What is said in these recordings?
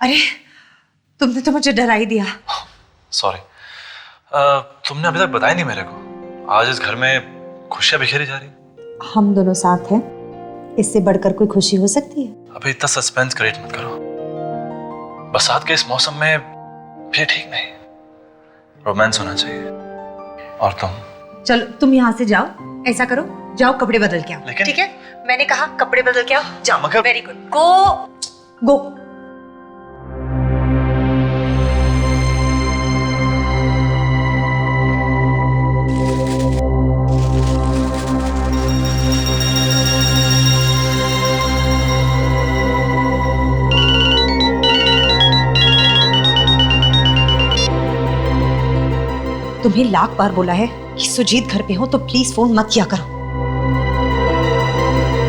अरे तुमने तो मुझे डरा ही दिया। सॉरी। तुमने अभी तक बताया नहीं मेरे को। आज इस घर में खुशियां बिखेरी जा रही। हम दोनों साथ हैं, इससे बढ़कर कोई खुशी हो सकती है? अभी इतना सस्पेंस क्रिएट मत करो। बरसात के इस मौसम में भी ठीक नहीं, रोमांस होना चाहिए। और तुम चलो तुम यहाँ से जाओ, ऐसा करो जाओ कपड़े बदल के आओ। लेकिन ठीक है, मैंने कहा कपड़े बदल के आओ, जाओ। मगर वेरी गुड, गो गो। तुम्हें लाख बार बोला है कि सुजीत घर पे हो तो प्लीज फोन मत किया करो।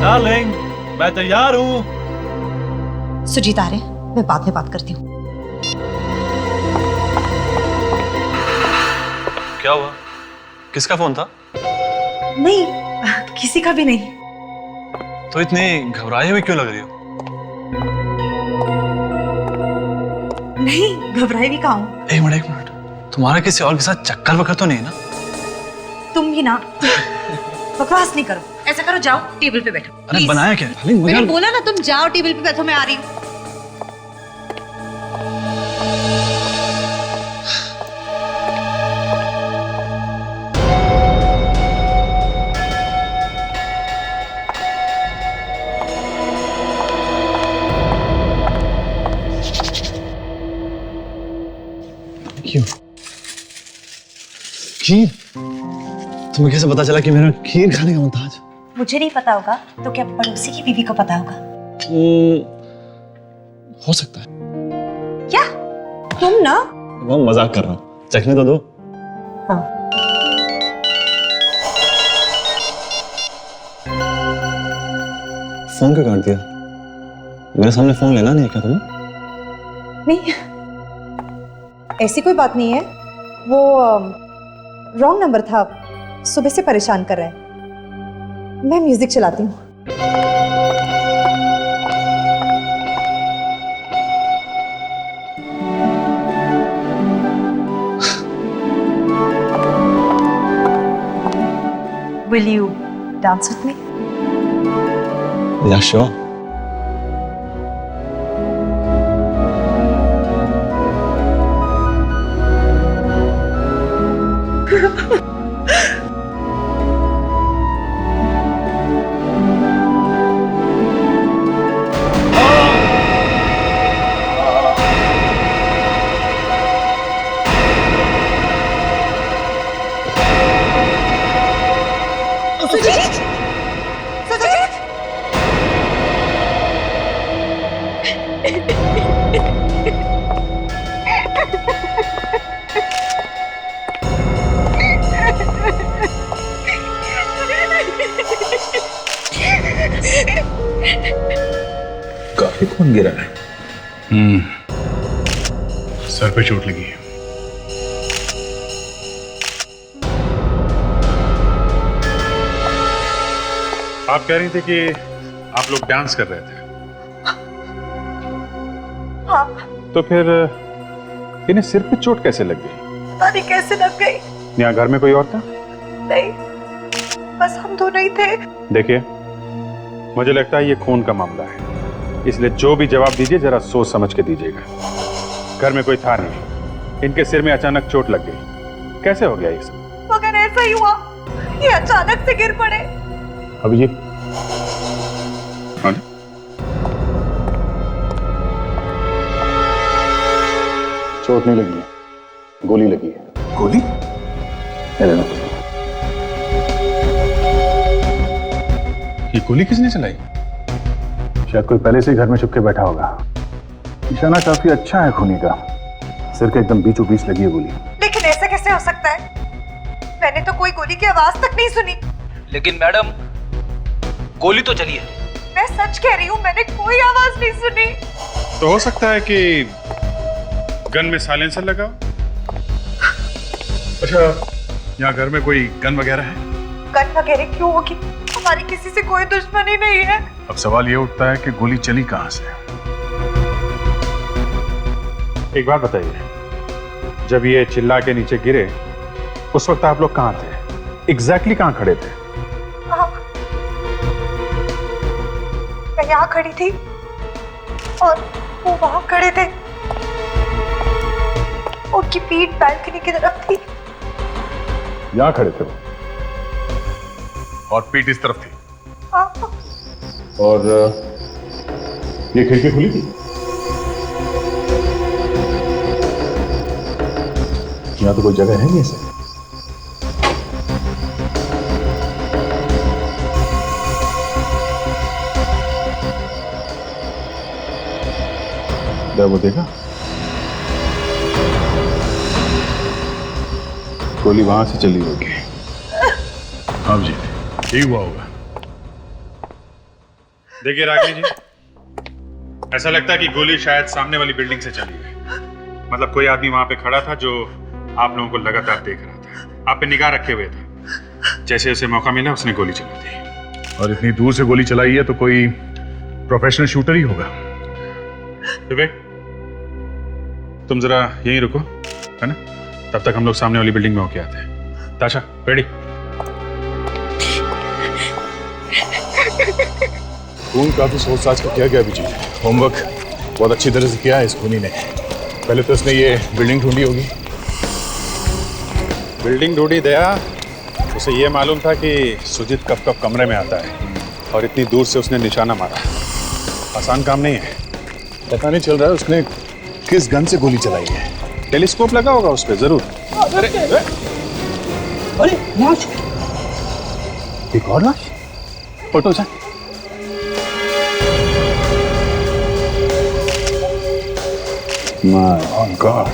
डार्लिंग, मैं तैयार हूँ। सुजीत आ रहे हैं, मैं बाद में बात करती हूँ। क्या हुआ? किसका फोन था? नहीं, किसी का भी नहीं। तो इतनी घबराई हुई क्यों लग रही हो? नहीं, घबराई भी कहाँ हूँ। एक मिनट, तुम्हारा किसी और के साथ चक्कर वक्कर तो नहीं है ना? तुम भी ना बकवास नहीं करो। ऐसा करो जाओ टेबल पे बैठो। अरे Please। बनाया क्या? मैंने बोला ना तुम जाओ टेबल पे बैठो, मैं आ रही हूँ। क्यों? खीर? तुम्हें कैसे पता चला कि मेरा खीर खाने का मन था आज? मुझे नहीं पता होगा तो क्या पड़ोसी की बीवी को पता होगा? हो सकता है। क्या तुम ना? मैं मजाक कर रहा हूँ, चखने तो दो। हाँ। फोन क्यों काट दिया? मेरे सामने फोन लेना नहीं है क्या तुम्हें? नहीं, ऐसी कोई बात नहीं है। वो रॉन्ग नंबर था, सुबह से परेशान कर रहे हैं। मैं म्यूजिक चलाती हूँ। Will you dance with me? Yeah, sure. Sujit! Sujit! काफी खून गिरा है। सर पे चोट लगी है। आप कह रही थी कि आप लोग डांस कर रहे थे। हाँ। तो फिर इन्हें सिर पे चोट कैसे लग गई? पता नहीं कैसे लग गई। यहाँ घर में कोई और था? नहीं, बस हम दोनों ही थे। देखिए, मुझे लगता है ये खून का मामला है, इसलिए जो भी जवाब दीजिए जरा सोच समझ के दीजिएगा। घर में कोई था नहीं, इनके सिर में अचानक चोट लग गई। कैसे हो गया ये सब? मगर ऐसा ही हुआ, ये अचानक से गिर पड़े। अब ये चोट नहीं लगी है, गोली लगी है। गोली? ये गोली किसने चलाई? शायद कोई पहले से ही घर में छुप के बैठा होगा। निशाना काफी अच्छा है खूनी का, सिर के एकदम बीचों बीच लगी है गोली। लेकिन ऐसा कैसे हो सकता है? मैंने तो कोई गोली की आवाज तक नहीं सुनी। लेकिन मैडम, गोली तो चली है। मैं सच कह रही हूँ, मैंने कोई आवाज नहीं सुनी। तो हो सकता है कि गन में साइलेंसर लगा। अच्छा, यहाँ घर में कोई गन वगैरह है? गन वगैरह क्यों होगी? हमारी किसी से कोई दुश्मनी नहीं है। अब सवाल ये उठता है कि गोली चली कहाँ से? एक बात बताइए, जब ये चिल्ला के नीचे गिरे उस वक्त आप लोग कहाँ थे? एग्जैक्टली कहाँ खड़े थे? मैं यहाँ खड़ी थी और वो वहां खड़े थे। उनकी पीठ बैल्कनी की तरफ थी। यहाँ खड़े थे वो और पीठ इस तरफ थी। और ये खिड़की खुली थी? यहाँ तो कोई जगह है नहीं ऐसे। वो देखा, गोली वहां से चली होगी। हाँ जी, ठीक हुआ होगा। देखिए रागिनी जी, ऐसा लगता है कि गोली शायद सामने वाली बिल्डिंग से चली है। मतलब कोई आदमी वहां पे खड़ा था जो आप लोगों को लगातार देख रहा था, आप पे निगाह रखे हुए था। जैसे उसे मौका मिला उसने गोली चला दी। और इतनी दूर से गोली चलाई है तो कोई प्रोफेशनल शूटर ही होगा। विवेक, तुम जरा यहीं रुको, है ना? तब तक हम लोग सामने वाली बिल्डिंग में होके आते हैं। ताशा, रेडी? खून काफी सोच साच कर किया गया अभिजीत। होमवर्क बहुत अच्छी तरह से किया है इस खूनी ने। पहले तो उसने ये बिल्डिंग ढूंढी होगी। बिल्डिंग ढूंढी दया, उसे ये मालूम था कि सुजीत कब कब कमरे में आता है और इतनी दूर से उसने निशाना मारा। आसान काम नहीं है। पता नहीं चल रहा है उसने किस गन से गोली चलाई है। टेलीस्कोप लगा होगा उस पे जरूर। अरे लाश, एक और लाश। फोटो से माय गॉड,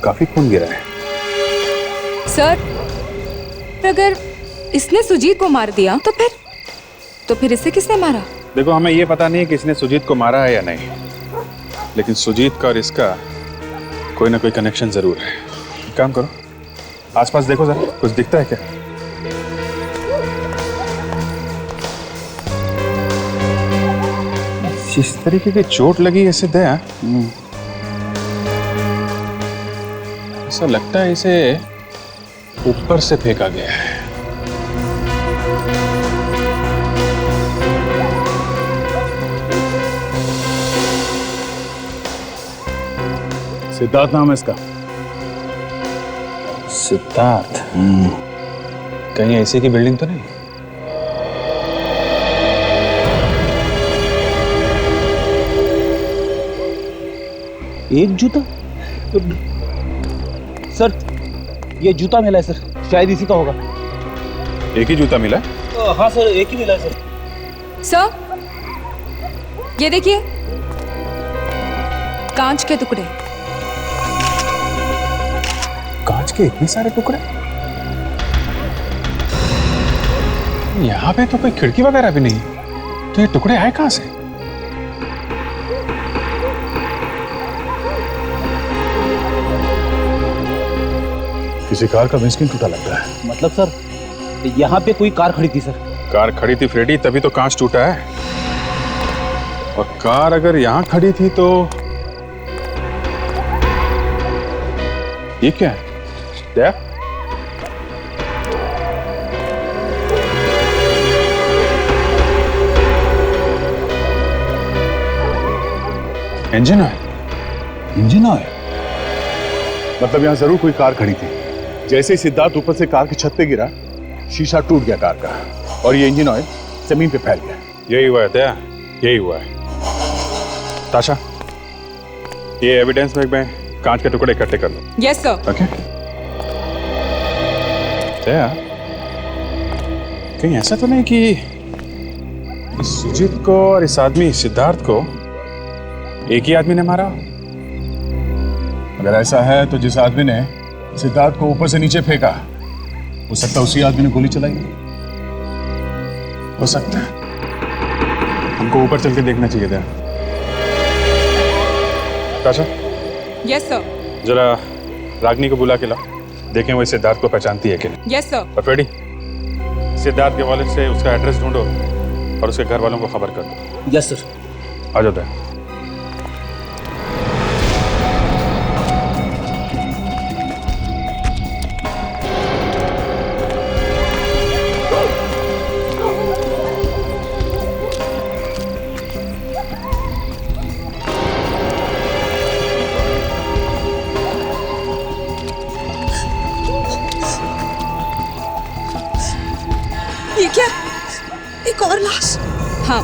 काफी खून गिरा है। सर, अगर इसने सुजीत को मार दिया तो फिर इसे किसने मारा? देखो, हमें ये पता नहीं कि इसने सुजीत को मारा है या नहीं, लेकिन सुजीत का और इसका कोई ना कोई कनेक्शन जरूर है। एक काम करो, आसपास देखो जरा, कुछ दिखता है क्या? जिस तरीके की चोट लगी ऐसे दया, ऐसा लगता है इसे ऊपर से फेंका गया है। सिद्धार्थ नाम है इसका। सिद्धार्थ? कहीं ऐसे की बिल्डिंग तो नहीं? एक जूता? सर, ये जूता मिला है सर, शायद इसी का होगा। एक ही जूता मिला? हाँ सर, एक ही मिला है सर। सर, ये देखिए, कांच के टुकड़े। कांच के इतने सारे टुकड़े? यहाँ पे तो कोई खिड़की वगैरह भी नहीं, तो ये टुकड़े आए कहाँ से? किसी कार का विंडस्क्रीन टूटा लगता है। मतलब सर, यहाँ पे कोई कार खड़ी थी सर। कार खड़ी थी फ्रेडी, तभी तो कांच टूटा है। और कार अगर यहाँ खड़ी थी तो ये क्या है? Daya? Engine oil? Engine oil? मतलब यहाँ जरूर कोई कार खड़ी थी। जैसे ही सिद्धार्थ ऊपर से कार की छत पे गिरा, शीशा टूट गया कार का और ये इंजन ऑयल जमीन पे फैल गया। यही हुआ है दया, यही हुआ है। ताशा, ये एविडेंस में कांच के टुकड़े इकट्ठे कर लो। Yes sir. ओके। दया, कहीं ऐसा तो नहीं कि इस सुजीत को और इस आदमी सिद्धार्थ को एक ही आदमी ने मारा? अगर ऐसा है तो जिस आदमी ने सिद्धार्थ को ऊपर से नीचे फेंका, हो सकता है उसी आदमी ने गोली चलाई। हो सकता है। हमको ऊपर चल के देखना चाहिए था। ताशा, यस सर। जरा रागिनी को बुला के लाओ, देखें वो सिद्धार्थ को पहचानती है कि नहीं। Yes sir. और फ्रेडी, सिद्धार्थ के वॉलेट से उसका एड्रेस ढूंढो और उसके घर वालों को खबर कर दो। Yes sir. आ जाता है। ये क्या? एक और लाश? हाँ,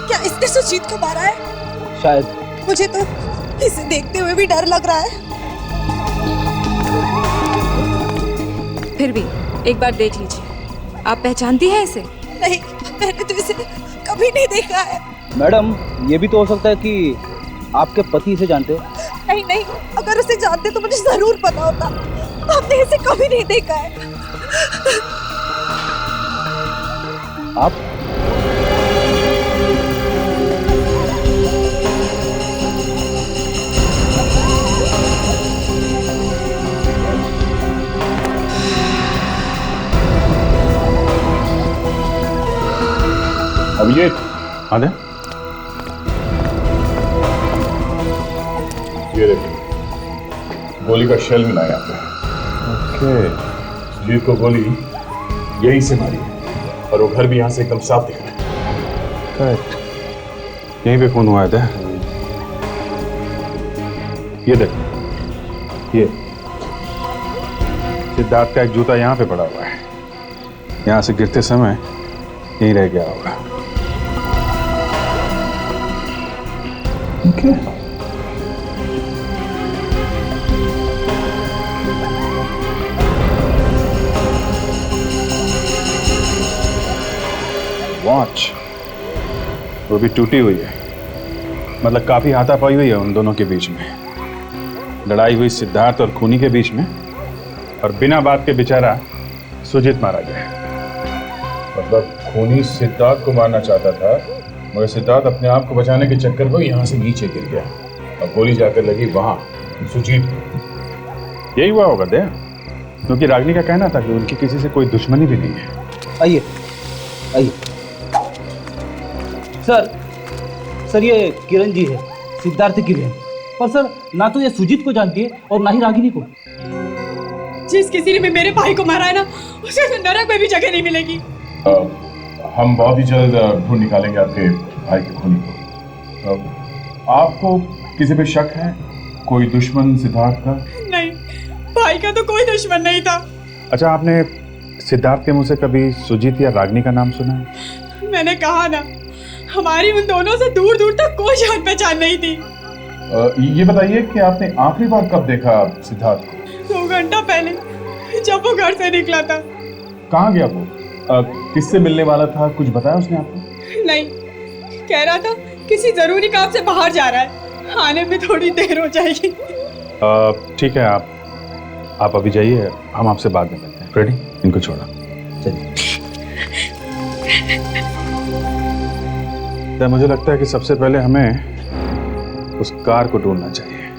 क्या इसने सुजीत को मारा है? शायद। मुझे तो इसे देखते हुए भी डर लग रहा है। फिर भी एक बार देख लीजिए। आप पहचानती हैं इसे? नहीं, मैंने तो इसे कभी नहीं देखा है। मैडम, ये भी तो हो सकता है कि आपके पति इसे जानते हो। नहीं नहीं, अगर उसे जानते तो मुझे जरूर पता होता। आपने इसे कभी नहीं देखा है। आप? अब ये हाँ दे। ये देखिए, गोली का शेल मिला यहाँ पे। सुजीत को गोली यहीं से मारी है और वो घर भी यहाँ से एकदम साफ दिख रहा है। करेक्ट, यहीं पे खून हुआ था। ये देख, ये सिद्धार्थ का एक जूता यहाँ पे पड़ा हुआ है। यहाँ से गिरते समय यहीं रह गया होगा। Okay. वॉच वो भी टूटी हुई है, मतलब काफी हाथापाई हुई है उन दोनों के बीच में। लड़ाई हुई सिद्धार्थ और खूनी के बीच में, और बिना बात के बेचारा सुजीत मारा गया। मतलब खूनी सिद्धार्थ को मारना चाहता था, मगर सिद्धार्थ अपने आप को बचाने के चक्कर में यहाँ से नीचे गिर गया और गोली जाकर लगी वहां सुजीत को। यही हुआ होगा दे, क्योंकि रागिनी का कहना था कि उनकी किसी से कोई दुश्मनी भी नहीं है। आइए, आइए। सर ये किरण जी है, सिद्धार्थ की बहन। पर सर, ना तो ये सुजीत को जानती है और ना ही रागिनी को। जिस किसी ने भी मेरे भाई को मारा है ना, उसे तो नरक में भी जगह नहीं मिलेगी। हम बहुत ही जल्द ढूंढ निकालेंगे आपके भाई के खूनी को। आपको किसी पे शक है? कोई दुश्मन सिद्धार्थ का? नहीं, भाई का तो कोई दुश्मन नहीं था। अच्छा, आपने सिद्धार्थ के मुंह से कभी सुजीत या रागिनी का नाम सुना है? मैंने कहा ना, हमारी उन दोनों से दूर दूर तक कोई जान पहचान नहीं थी। ये बताइए कि आपने आखिरी बार कब देखा सिद्धार्थ को? 2 घंटा पहले, जब वो घर से निकला था। कहाँ गया वो? किससे मिलने वाला था? कुछ बताया उसने आपको? नहीं, कह रहा था किसी जरूरी काम से बाहर जा रहा है, आने में थोड़ी देर हो जाएगी। ठीक है, आप अभी जाइए, हम आपसे बाद में मिलते हैं। फ्रेडी, इनको छोड़ा। चलिए। तो मुझे लगता है कि सबसे पहले हमें उस कार को ढूंढना चाहिए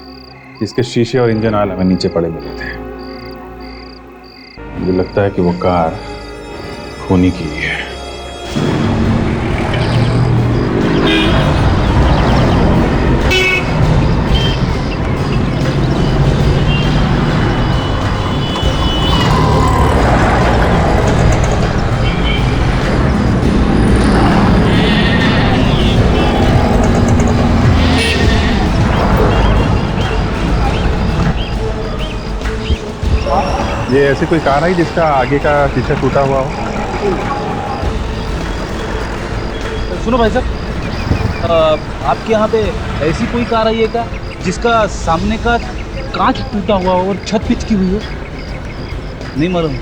जिसके शीशे और इंजन ऑयल हमें नीचे पड़े मिले थे। मुझे लगता है कि वो कार खूनी की ही है। ये ऐसी कोई कार है जिसका आगे का शीशा टूटा हुआ हो? सुनो भाई साहब, आपके यहाँ पे ऐसी कोई कार आई है क्या जिसका सामने का कांच टूटा हुआ हो और छत पिचकी हुई हो? नहीं मालूम।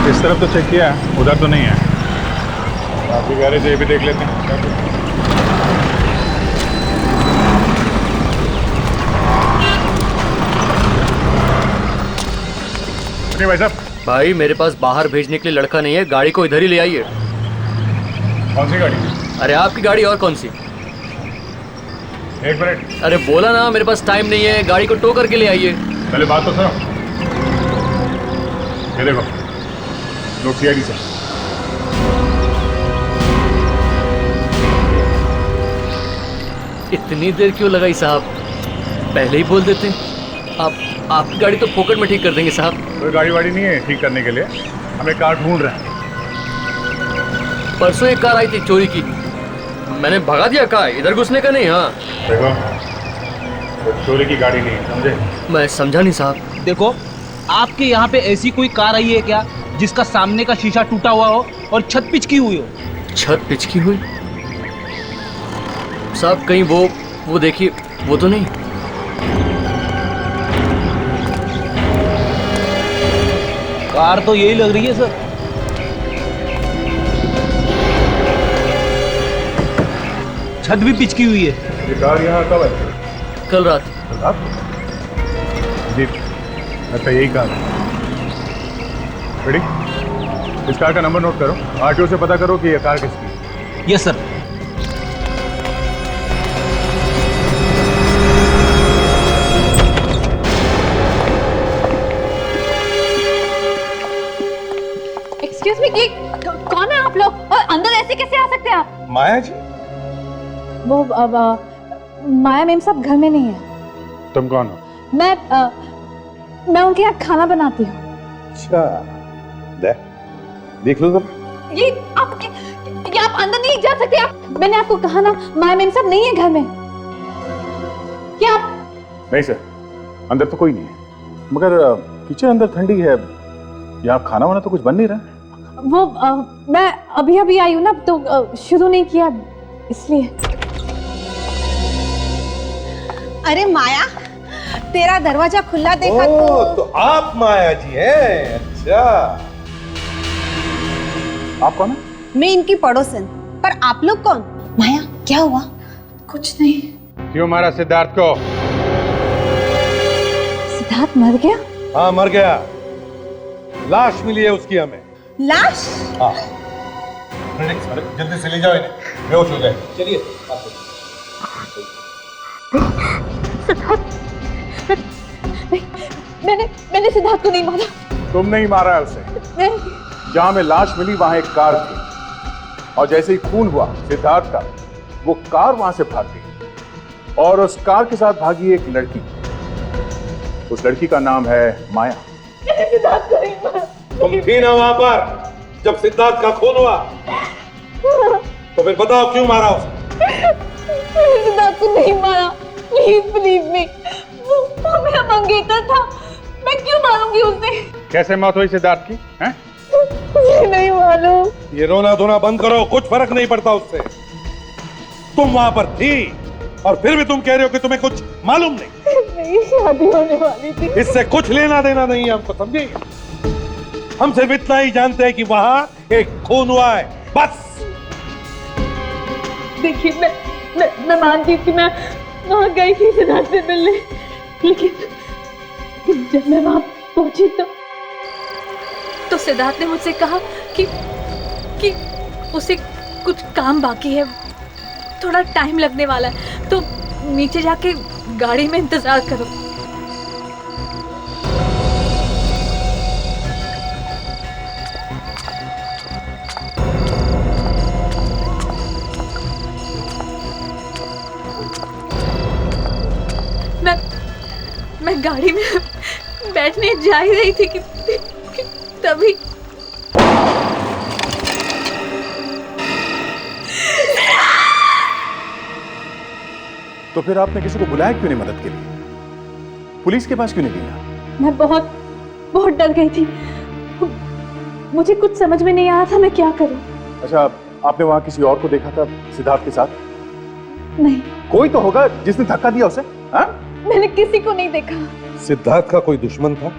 इस तरफ तो चेक किया, उधर तो नहीं है। आपकी गैरेज ये भी देख लेते हैं। भाई साहब, भाई मेरे पास बाहर भेजने के लिए लड़का नहीं है, गाड़ी को इधर ही ले आइए। कौन सी गाड़ी? अरे आपकी गाड़ी और कौन सी? एक मिनट, अरे बोला ना मेरे पास टाइम नहीं है, गाड़ी को टो करके ले आइए। पहले बात तो सुनो। ये देखो, नोट सीआईडी से। इतनी देर क्यों लगाई साहब? पहले ही बोल देते। आपकी गाड़ी तो फोकट में ठीक कर देंगे साहब। कोई गाड़ी वाड़ी नहीं है ठीक करने के लिए, हमें कार ढूंढ रहे हैं। परसों एक कार आई थी चोरी की, मैंने भगा दिया। कहा इधर घुसने का नहीं। हाँ देखो, वो चोरी की गाड़ी नहीं है, समझे? मैं समझा नहीं साहब। देखो, आपके यहाँ पे ऐसी कोई कार आई है क्या जिसका सामने का शीशा टूटा हुआ हो और छत पिचकी हुई हो? छत पिचकी हुई साहब? कहीं वो देखिए, वो तो नहीं। कार तो यही लग रही है सर। छत भी पिचकी हुई है। ये कार यहाँ कब आई? कल रात। जी, अच्छा यही कार है। रेडी? इस कार का नंबर नोट करो, आरटीओ से पता करो कि ये कार किसकी है। Yes sir. एक्सक्यूज मी, ये कौन है आप लोग और अंदर ऐसे कैसे आ सकते हैं आप? माया जी? वो माया मैम साहब घर में नहीं है। तुम कौन हो? मैं उनके यहाँ खाना बनाती हूँ। अच्छा, देख लो जरा। ये आप अंदर नहीं जा सकते आप। मैंने आपको कहा ना, माया मैम साहब नहीं है घर में। क्या आप? नहीं सर, अंदर तो कोई नहीं है, मगर किचन अंदर ठंडी है, यहाँ खाना वाना तो कुछ बन नहीं रहा। वो मैं अभी अभी आई हूँ ना, तो शुरू नहीं किया इसलिए। अरे माया, तेरा दरवाजा खुला देखा तो आप माया जी हैं? अच्छा, आप कौन है? मैं इनकी पड़ोसन। पर आप लोग कौन? माया, क्या हुआ? कुछ नहीं। क्यों मारा सिद्धार्थ को? सिद्धार्थ मर गया? हाँ मर गया, लाश मिली है उसकी हमें। लाश? हाँ, जल्दी से ले जाओ इन्हें, बेहोश हो गए। चलिए। मैंने सिद्धार्थ को नहीं मारा। तुम नहीं मारा है उसे। जहां में लाश मिली वहां एक कार थी, और जैसे ही खून हुआ सिद्धार्थ का, वो कार वहां से भाग गई, और उस कार के साथ भागी एक लड़की। उस लड़की का नाम है माया। सिद्धार्थ को नहीं मारा। तुम थी ना वहां पर जब सिद्धार्थ का खून हुआ, तो फिर बताओ क्यों मारा उसे? सिद्धार्थ को नहीं मारा, प्लीज बिलीव मी। वो मेरा मंगेतर था, मैं क्यों मारूंगी उसे? कैसे मौत हुई सिद्धार्थ की? हैं? मुझे नहीं मालूम। ये रोना धोना बंद करो, कुछ फर्क नहीं पड़ता उससे। तुम वहां पर थी और फिर भी तुम कह रहे हो कि तुम्हें कुछ मालूम नहीं। मेरी शादी होने वाली थी। इससे कुछ लेना देना नहीं है हमको, समझे? हम सिर्फ इतना ही जानते हैं कि वहां एक खून हुआ है, बस। देखिए, मैं मानती हूँ कि मैं वहां गई थी सिद्धार्थ से मिलने, लेकिन जब मैं वहां पहुंची तो सिद्धार्थ ने मुझसे कहा कि उसे कुछ काम बाकी है, थोड़ा टाइम लगने वाला है, तो नीचे जाके गाड़ी में इंतजार करो। मैं गाड़ी में बैठने जा ही रही थी कि तभी तो फिर आपने किसी को बुलाया क्यों नहीं मदद के लिए? पुलिस के पास क्यों नहीं गया? मैं बहुत डर गई थी, मुझे कुछ समझ में नहीं आ रहा था मैं क्या करूं। अच्छा, आपने वहां किसी और को देखा था सिद्धार्थ के साथ? नहीं। कोई तो होगा जिसने धक्का दिया उसे। हाँ? मैंने किसी को नहीं देखा। सिद्धार्थ का कोई दुश्मन था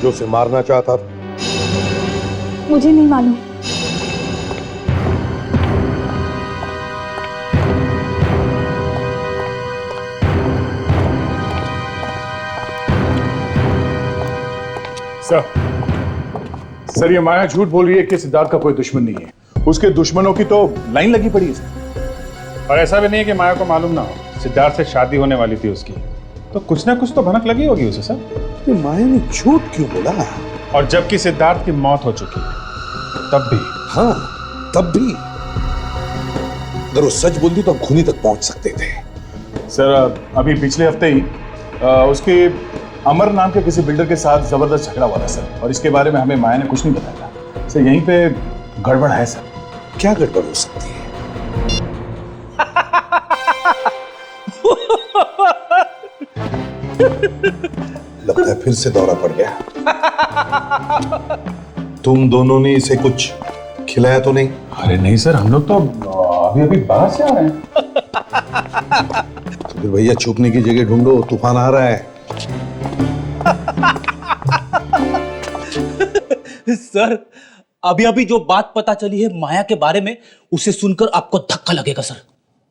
जो उसे मारना चाहता था? मुझे नहीं मालूम। सर, ये माया झूठ बोल रही है कि सिद्धार्थ का कोई दुश्मन नहीं है। उसके दुश्मनों की तो लाइन लगी पड़ी है। और ऐसा भी नहीं है कि माया को मालूम ना हो, सिद्धार्थ से शादी होने वाली थी उसकी, तो कुछ ना कुछ तो भनक लगी होगी उसे। सर, माया ने झूठ क्यों बोला? और जबकि सिद्धार्थ की मौत हो चुकी है तब भी। हाँ, तब भी अगर वो सच बोलती तो हम खूनी तक पहुंच सकते थे। सर, अभी पिछले हफ्ते ही उसके अमर नाम के किसी बिल्डर के साथ जबरदस्त झगड़ा हुआ था सर, और इसके बारे में हमें माया ने कुछ नहीं बताया सर। यहीं पे गड़बड़ है सर। क्या गड़बड़ हो सकती है? लगता है फिर से दौरा पड़ गया। तुम दोनों ने इसे कुछ खिलाया तो नहीं? अरे नहीं सर, हम लोग तो अभी अभी बाहर से आ रहे हैं। तो फिर भैया छुपने की जगह ढूंढो, तूफान आ रहा है। सर अभी अभी जो बात पता चली है माया के बारे में, उसे सुनकर आपको धक्का लगेगा सर।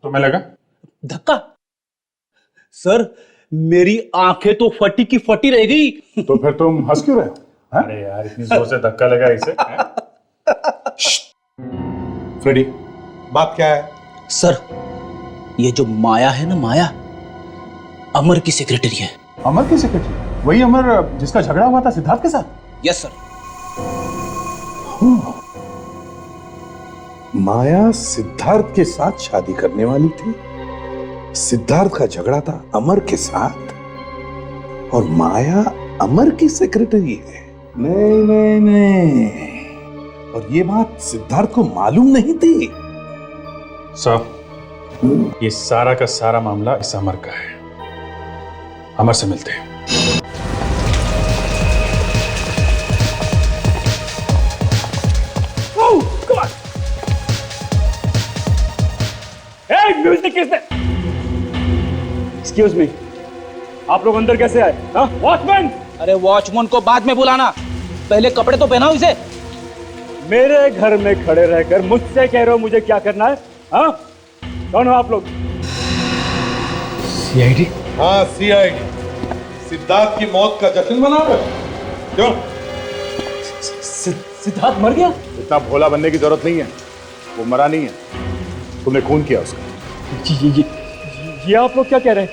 तो मैं लगा धक्का? सर मेरी आंखें तो फटी की फटी रह गई। तो फिर तुम हंस क्यों रहे हो? अरे यार, इतनी जोर से धक्का लगा इसे। फ्रेडी, बात क्या है? सर ये जो माया है ना, माया अमर की सेक्रेटरी है। अमर की सेक्रेटरी? वही अमर जिसका झगड़ा हुआ था सिद्धार्थ के साथ? Yes sir. माया सिद्धार्थ के साथ शादी करने वाली थी, सिद्धार्थ का झगड़ा था अमर के साथ, और माया अमर की सेक्रेटरी है। नहीं नहीं नहीं, और ये बात सिद्धार्थ को मालूम नहीं थी। साहब, ये सारा का सारा मामला इस अमर का है। अमर से मिलते हैं। म्यूजिक किसने? एक्सक्यूज मी, आप लोग अंदर कैसे आए? वॉचमैन! अरे वॉचमैन को बाद में बुलाना, पहले कपड़े तो पहनाओ इसे। मेरे घर में खड़े रहकर मुझसे कह रहे हो मुझे क्या करना है? हाँ, कौन हो आप लोग? सीआईडी? हाँ सीआईडी। सिद्धार्थ की मौत का जश्न मना रहे हो? क्यों? सिद्धार्थ मर गया? इतना भोला बनने की जरूरत नहीं है, वो मरा नहीं है, तुमने खून किया उसका। ये आप लोग क्या कह रहे हैं?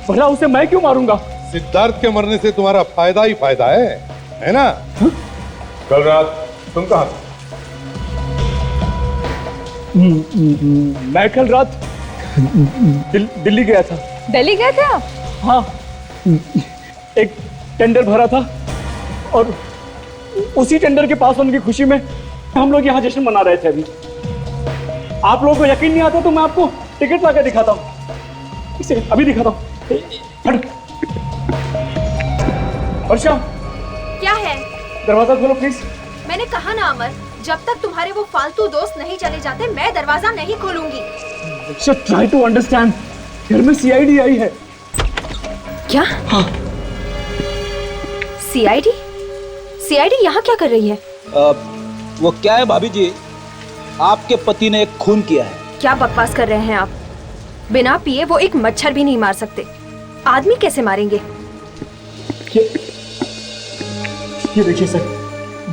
भला उसे मैं क्यों मारूंगा? सिद्धार्थ के मरने से तुम्हारा फायदा ही फायदा है ना? हा? कल रात तुम कहां थे? मैं कल रात दिल्ली गया था। दिल्ली गए थे आप? हाँ, एक टेंडर भरा था और उसी टेंडर के पास होने की खुशी में हम लोग यहाँ जश्न मना रहे थे। अभी आप लोगों को यकीन नहीं आता तो मैं आपको टिकट लाकर दिखाता हूँ, इसे अभी दिखाता हूँ। वर्षा, क्या है? दरवाजा खोलो प्लीज। मैंने कहा ना अमर, जब तक तुम्हारे वो फालतू दोस्त नहीं चले जाते मैं दरवाजा नहीं खोलूंगी। ट्राई टू अंडरस्टैंड, घर में सीआईडी आई है। क्या? हाँ। सीआईडी? सीआईडी यहाँ क्या कर रही है? वो क्या है भाभी जी, आपके पति ने एक खून किया है। क्या बकवास कर रहे हैं आप? बिना पिए वो एक मच्छर भी नहीं मार सकते, आदमी कैसे मारेंगे? ये देखिए सर,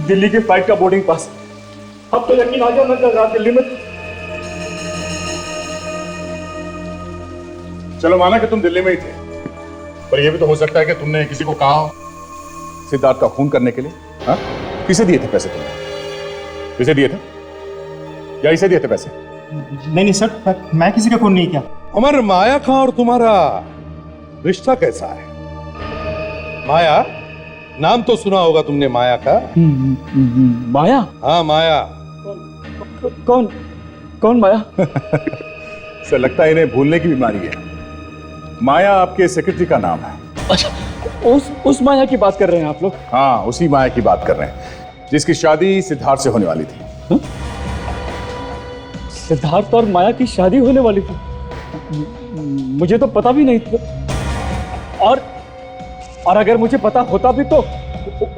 दिल्ली के फ्लाइट का बोर्डिंग पास। अब तो यकीन आ गया मैं कल रात दिल्ली में। चलो माना कि तुम दिल्ली में ही थे, पर यह भी तो हो सकता है कि तुमने किसी को कहा हो सिद्धार्थ का खून करने के लिए। हाँ, किसे दिए थे पैसे तुमने? किसे दिए थे या इसे दिए थे पैसे? नहीं सर, मैं किसी का खून नहीं किया। अमर, माया का और तुम्हारा रिश्ता कैसा है? माया, नाम तो सुना होगा तुमने माया का। माया? हाँ माया। कौन माया? सर लगता है इन्हें भूलने की बीमारी है। माया आपके सेक्रेटरी का नाम है। अच्छा, उस माया की बात कर रहे हैं आप लोग? हाँ, उसी माया की बात कर रहे हैं जिसकी शादी सिद्धार्थ से होने वाली थी। सिद्धार्थ और माया की शादी होने वाली थी? मुझे तो पता भी नहीं था। और अगर मुझे पता होता भी तो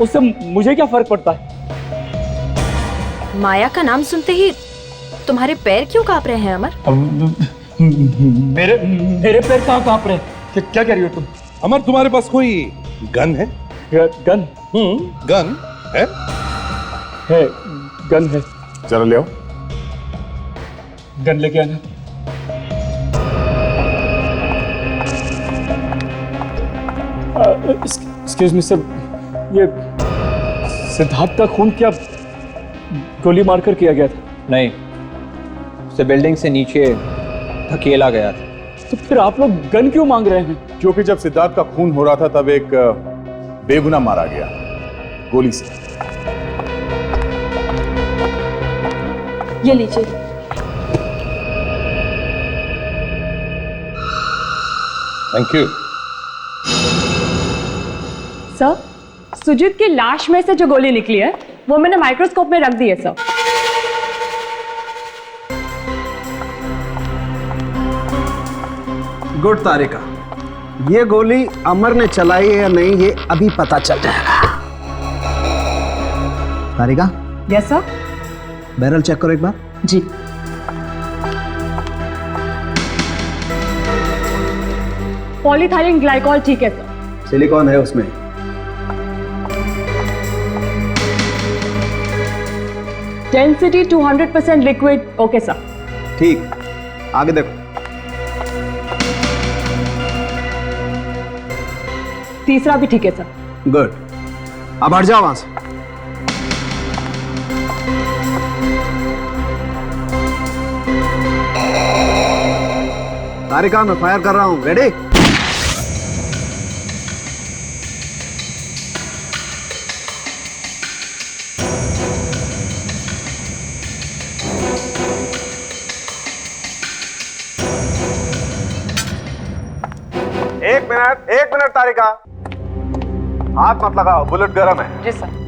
उससे मुझे क्या फर्क पड़ता है? माया का नाम सुनते ही तुम्हारे पैर क्यों कांप रहे हैं अमर? मेरे पैर कहाँ कांप रहे हैं? क्या कह रही हो तुम? अमर, तुम्हारे पास कोई गन है? गन? गन है? गन है। चलो ले आओ। गन लेके आना। एक्सक्यूज मी सर, ये सिद्धार्थ का खून क्या गोली मारकर किया गया था? नहीं, उसे बिल्डिंग से नीचे धकेला गया था। तो फिर आप लोग गन क्यों मांग रहे हैं? क्योंकि जब सिद्धार्थ का खून हो रहा था तब एक बेगुनाह मारा गया गोली से। ये लीजिए। Thank you. सर, सुजीत की लाश में से जो गोली निकली है वो मैंने माइक्रोस्कोप में रख दी है सर। गुड तारिका, ये गोली अमर ने चलाई है या नहीं ये अभी पता चल जाएगा। Tarika. Yes sir. Barrel check करो एक बार। जी। पॉलीथाइलिन ग्लाइकॉल ठीक है सर। सिलिकॉन है उसमें। Density 200% liquid. Okay sir. ठीक, आगे देखो। तीसरा भी ठीक है सर। गुड, अब हट जाओ वहां से। तारिका, मैं फायर कर रहा हूं। रेडी? एक मिनट तारिका, हाथ मत लगाओ, बुलेट गर्म है। जी सर।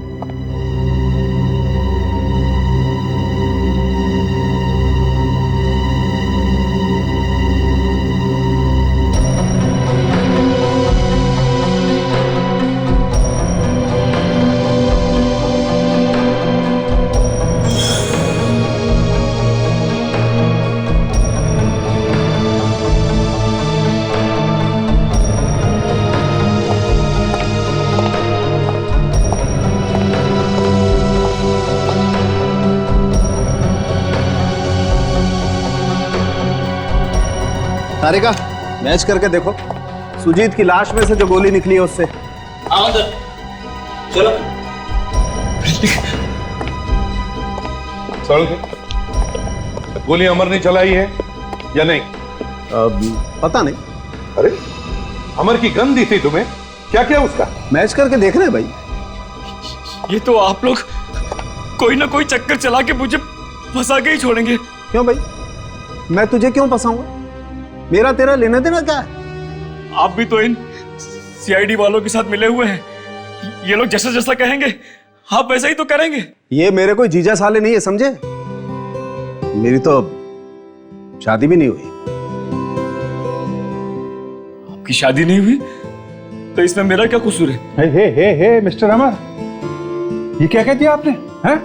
तारिका, मैच करके देखो, सुजीत की लाश में से जो गोली निकली है उससे। चलो। गोली अमर ने चलाई है या नहीं? पता नहीं। अरे, अमर की गन दी थी तुम्हें, क्या क्या उसका? मैच करके देख रहे हैं भाई। ये तो आप लोग कोई ना कोई चक्कर चला के मुझे फंसा के ही छोड़ेंगे। क्यों भाई, मैं तुझे क्यों फंसाऊंगा? मेरा तेरा लेना देना क्या है? आप भी तो इन सीआईडी वालों के साथ मिले हुए हैं। ये लोग जैसा जैसा कहेंगे आप वैसा ही तो करेंगे। ये मेरे कोई जीजा साले नहीं है, समझे? मेरी तो शादी भी नहीं हुई। आपकी शादी नहीं हुई तो इसमें मेरा क्या कसूर है? हे मिस्टर अमर, ये क्या कह दिया आपने? हैं?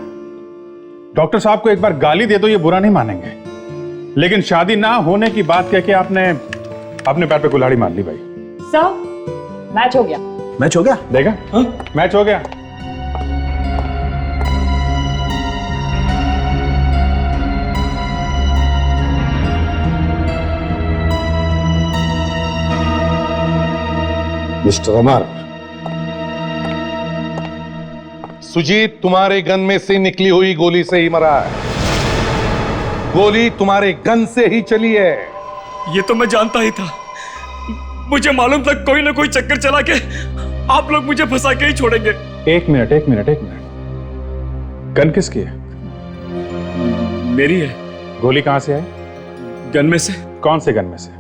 डॉक्टर साहब को एक बार गाली दे दो ये बुरा नहीं मानेंगे, लेकिन शादी ना होने की बात कह के आपने अपने पैर पे कुल्हाड़ी मार ली भाई। सर, मैच हो गया। मैच हो गया? देखा? हाँ? मैच हो गया। मिस्टर अमर, सुजीत तुम्हारे गन में से निकली हुई गोली से ही मरा है। गोली तुम्हारे गन से ही चली है। ये तो मैं जानता ही था। मुझे मालूम था कोई ना कोई चक्कर चला के आप लोग मुझे फंसा के ही छोड़ेंगे। एक मिनट। गन किसकी है? मेरी है। गोली कहां से आई? गन में से। कौन से गन में से?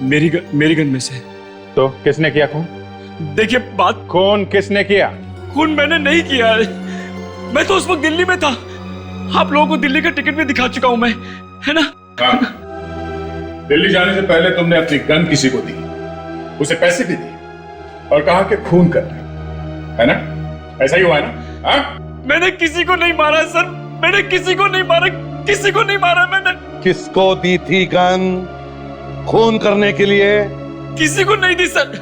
मेरी गन में से। तो किसने किया खून? देखिए बात, खून किसने किया? खून मैंने नहीं किया है। मैं तो उस वक्त दिल्ली में था। आप लोगों को दिल्ली का टिकट भी दिखा चुका हूं मैं, है ना? दिल्ली जाने से पहले तुमने अपनी गन किसी को दी, उसे पैसे भी दिए और कहा कि खून कर है ना? ऐसा ही हुआ है ना? हाँ? मैंने किसी को नहीं मारा सर, मैंने किसी को नहीं मारा, किसी को नहीं मारा मैंने। किसको दी थी गन? खून करने के लिए? किसी को नहीं दी सर।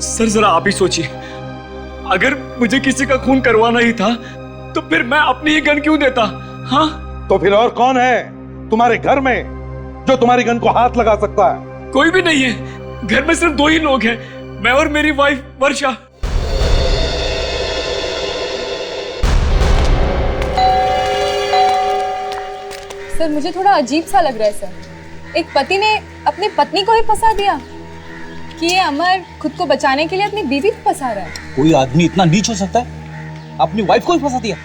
सर जरा आप ही सोचिए, अगर मुझे किसी का खून करवाना ही था तो फिर मैं अपनी ही गन क्यों देता? हाँ? तो फिर और कौन है तुम्हारे घर में जो तुम्हारी गन को हाथ लगा सकता है? कोई भी नहीं है। घर में सिर्फ 2 ही लोग हैं, मैं और मेरी वाइफ वर्षा। सर मुझे थोड़ा अजीब सा लग रहा है सर। एक पति ने अपनी पत्नी को ही फंसा दिया कि ये अमर खुद को बचाने के लिए अपनी बीवी को फंसा रहा है। कोई आदमी इतना नीच हो सकता है? अपनी वाइफ को ही फंसा दिया।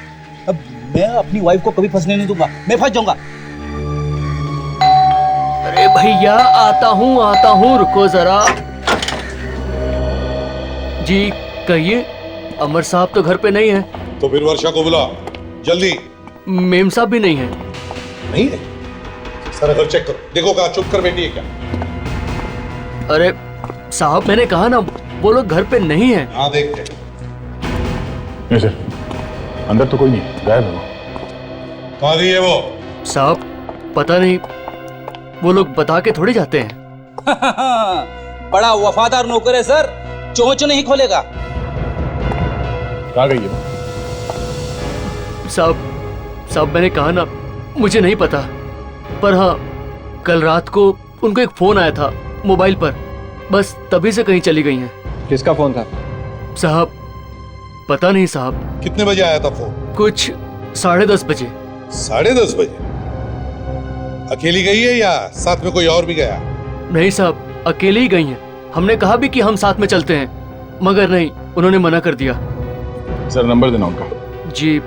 अब मैं अपनी वाइफ को कभी फंसने नहीं दूंगा, मैं फंस जाऊंगा। अरे भैया आता हूँ, रुको जरा। जी कहिए, अमर साहब तो घर पे नहीं है। तो फिर वर्षा को बुला जल्दी। मेम साहब भी नहीं है। नहीं है? सारा घर चेक करो, देखो कहाँ चुप कर बैठी है क्या? अरे साहब मैंने कहा ना, वो लोग घर पे नहीं है। हाँ देखते। नहीं सर, अंदर तो कोई नहीं, गायब है वो। कहाँ गई है वो? साहब पता नहीं, वो लोग बता के थोड़ी जाते हैं। बड़ा वफादार नौकर है सर, चोंच नहीं खोलेगा। कहाँ गई है वो? साहब मैंने कहा ना, मुझे नहीं पता। पर हाँ, कल रात को उनको एक फोन आया था मोबाइल पर, बस तभी से कहीं चली गई हैं। किसका फोन था? साहब पता नहीं साहब। कितने बजे आया था फोन? कुछ 10:30 बजे। 10:30 बजे? अकेली गई है या साथ में कोई और भी गया? नहीं साहब, अकेले ही गई हैं। हमने कहा भी कि हम साथ में चलते हैं, मगर नहीं, उन्होंने मना कर दिया। सर नंबर देना उनका। जी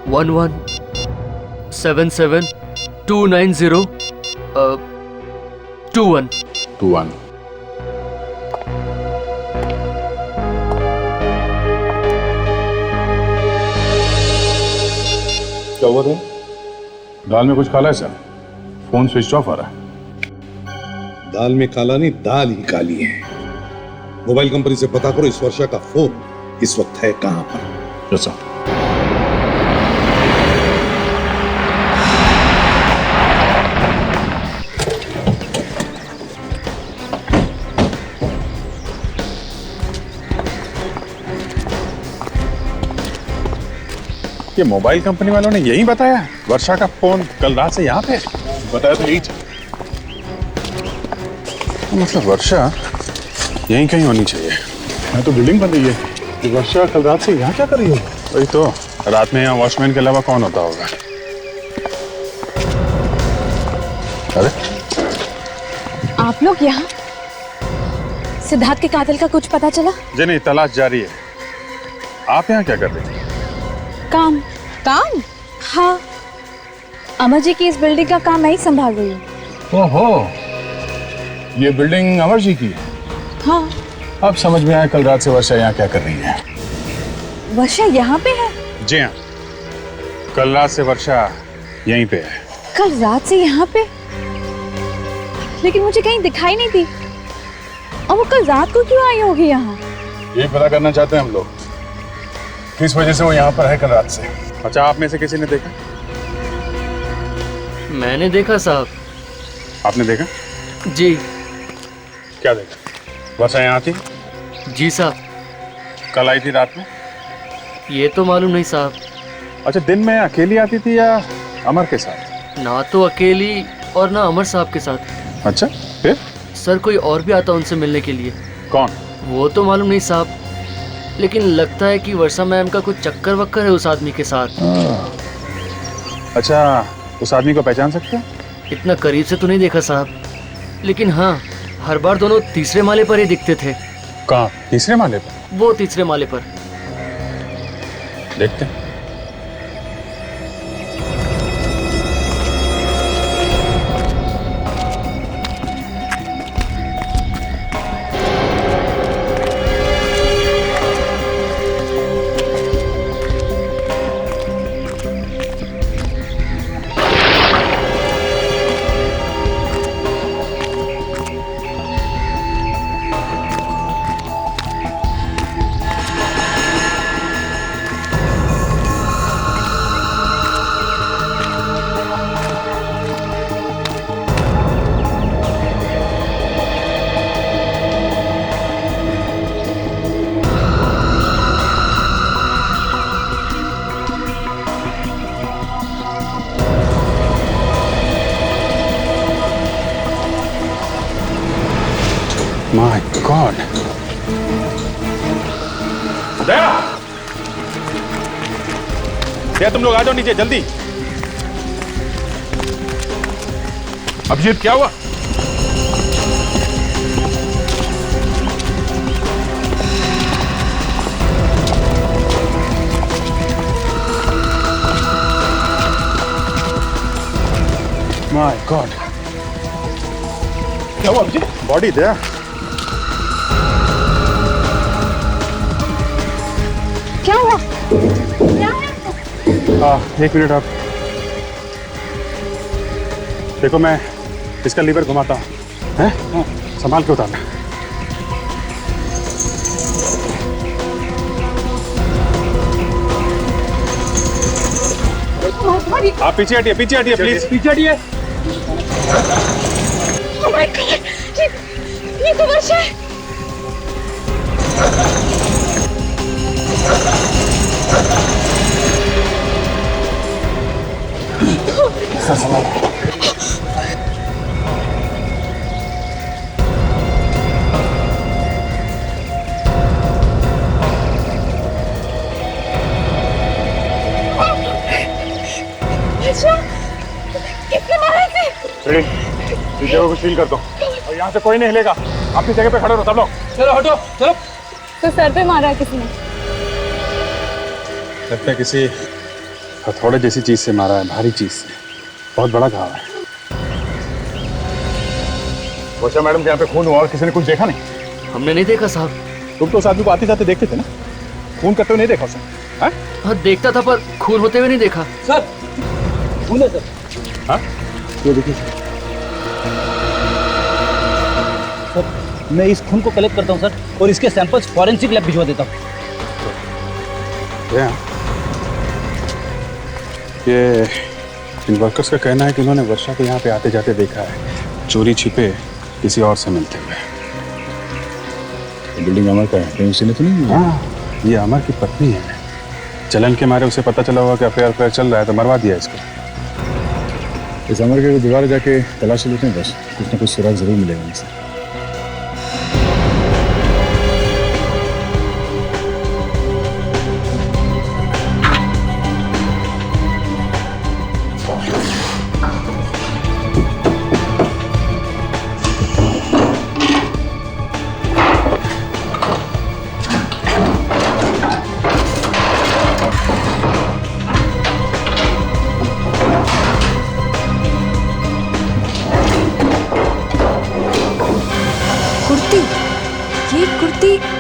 1177 290 21। क्या हुआ था? दाल में कुछ काला है सर, फोन स्विच ऑफ आ रहा है। दाल में काला नहीं, दाल ही काली है। मोबाइल कंपनी से पता करो इस वर्षा का फोन इस वक्त है कहां पर। Yes sir. ये मोबाइल कंपनी वालों ने यही बताया वर्षा का फोन कल रात से यहाँ पे है? बताया तो यही था। मतलब वर्षा यहीं कहीं होनी चाहिए। मैं तो बिल्डिंग बन रही है, ये वर्षा कल रात से यहाँ क्या कर रही है? वही तो, रात में यहाँ वॉचमैन के अलावा कौन होता होगा? अरे आप लोग यहाँ? सिद्धार्थ के कातिल का कुछ पता चला? जी नहीं, तलाश जारी है। आप यहाँ क्या कर रही हैं? काम हाँ, अमर जी की इस बिल्डिंग का काम मैं ही संभाल रही हूँ। ओहो, ये बिल्डिंग अमर जी की है? हाँ। अब समझ में आया कल रात से वर्षा यहाँ क्या कर रही है। वर्षा यहाँ पे है? जी हाँ, कल रात से वर्षा यहीं पे है। कल रात से यहाँ पे? लेकिन मुझे कहीं दिखाई नहीं दी। और वो कल रात को क्यों आई होगी यहाँ? ये पता करना चाहते हैं हम लोग, किस वजह से वो यहाँ पर है कल रात से। अच्छा, आप में से किसी ने देखा? मैंने देखा साहब। आपने देखा? जी। क्या देखा? वर्षा यहाँ थी? जी साहब। कल आई थी रात में? ये तो मालूम नहीं साहब। अच्छा, दिन में अकेली आती थी या अमर के साथ? ना तो अकेली और ना अमर साहब के साथ। अच्छा, फिर? सर कोई और भी आता उनसे मिलने के लिए। कौन? वो तो मालूम नहीं साहब, लेकिन लगता है कि वर्षा मैम का कुछ चक्कर वक्कर है उस आदमी के साथ। अच्छा, उस आदमी को पहचान सकते हैं? इतना करीब से तो नहीं देखा साहब, लेकिन हाँ, हर बार दोनों तीसरे माले पर ही दिखते थे। कहाँ? तीसरे माले पर? वो तीसरे माले पर। देखते हैं। My God! दया, तुम लोग आ जाओ नीचे जल्दी। अभिजीत क्या हुआ? माय गॉड, क्या हुआ अभिजीत? बॉडी दे। क्या हुआ? एक मिनट आप देखो, मैं इसका लीवर घुमाता हूँ, हैं? संभाल के उतारना। आप पीछे हटिए, पीछे हटिए प्लीज, पीछे हटिए। Oh my God! ये तो वर्षा है। किसने मारा इसे? इस जगह को सील कर दो और यहाँ से कोई नहीं हिलेगा। अपनी जगह पे खड़े रहो सब लोग। चलो हटो, चलो। तो सर पे मारा है किसने? लगता है किसी हथौड़े जैसी चीज से मारा है, भारी चीज से। बहुत बड़ा घाव है। वर्षा मैडम के यहाँ पे खून हुआ और किसी ने कुछ देखा नहीं? हमने नहीं देखा साहब। तुम तो उस आदमी को आते जाते देखते थे ना, खून करते हुए नहीं देखा उसे? हाँ देखता था पर खून होते हुए नहीं देखा। सर खून है सर। हाँ ये देखिए सर, मैं इस खून को कलेक्ट करता हूँ सर और इसके सैंपल्स फॉरेंसिक लैब भिजवा देता हूँ। ये इन वर्कर्स का कहना है कि उन्होंने वर्षा को यहाँ पे आते जाते देखा है, चोरी छिपे किसी और से मिलते हुए। बिल्डिंग अमर का है, कहीं उसी ने तो नहीं? हाँ, ये अमर की पत्नी है। जलन के मारे उसे पता चला हुआ कि अफेयर चल रहा है तो मरवा दिया इसको। इस अमर के दोबारा जाके तलाशी लेते हैं, बस कुछ ना कुछ सुराग जरूर मिलेगा इनसे।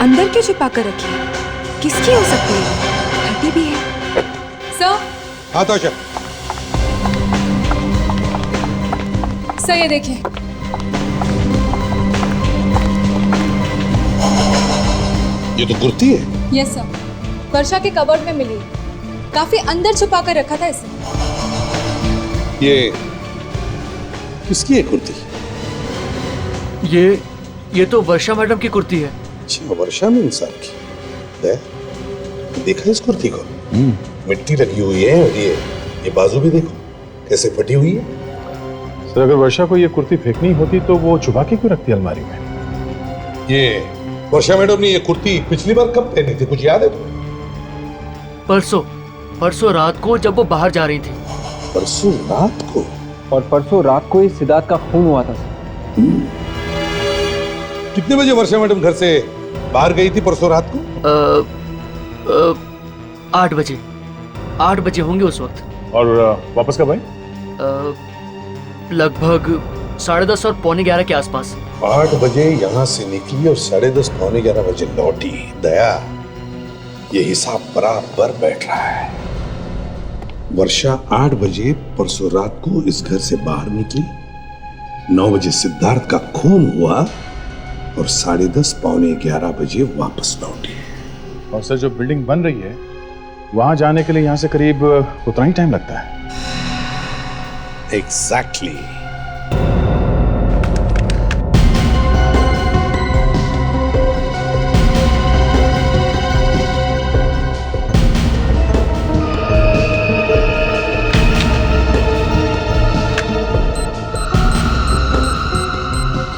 अंदर क्यों छुपा कर रखी है? किसकी हो सकती है? फटी भी है। सर। हाँ तो अच्छा। सर ये देखिए। ये तो कुर्ती है। यस सर, वर्षा के कबर्ड में मिली। काफी अंदर छुपा कर रखा था इसे। ये किसकी है कुर्ती? ये तो वर्षा मैडम की कुर्ती है। अच्छा, वर्षा में इंसान की। देखा इस कुर्ती को? मिट्टी लगी हुई है और ये बाजू भी देखो कैसे फटी हुई है। सर अगर वर्षा को ये कुर्ती फेंकनी होती तो वो छुपा के क्यों रखती अलमारी में? ये वर्षा मैडम ने ये कुर्ती पिछली बार कब पहनी थी, कुछ याद है तुम्हें? परसों रात को जब वो बाहर जा रही थी। परसों रात को? और परसों रात को ही सिद्धार्थ का खून हुआ था। कितने बजे वर्षा मैडम घर से बाहर गई थी परसों रात को? 8 बजे। 8 बजे होंगे उस वक्त। और वापस कब आई? लगभग 10:30 और 11:15 के आसपास। 8 बजे यहाँ से निकली और 10:30 पौने 11 बजे लौटी। दया, ये हिसाब बराबर बैठ रहा है। वर्षा 8 बजे परसों रात को इस घर से बाहर निकली, 9 बजे सिद्धार्थ का खून हुआ और 10:30 पौने 11 बजे वापस लौटी। और सर जो बिल्डिंग बन रही है वहां जाने के लिए यहाँ से करीब उतना ही टाइम लगता है। एग्जैक्टली।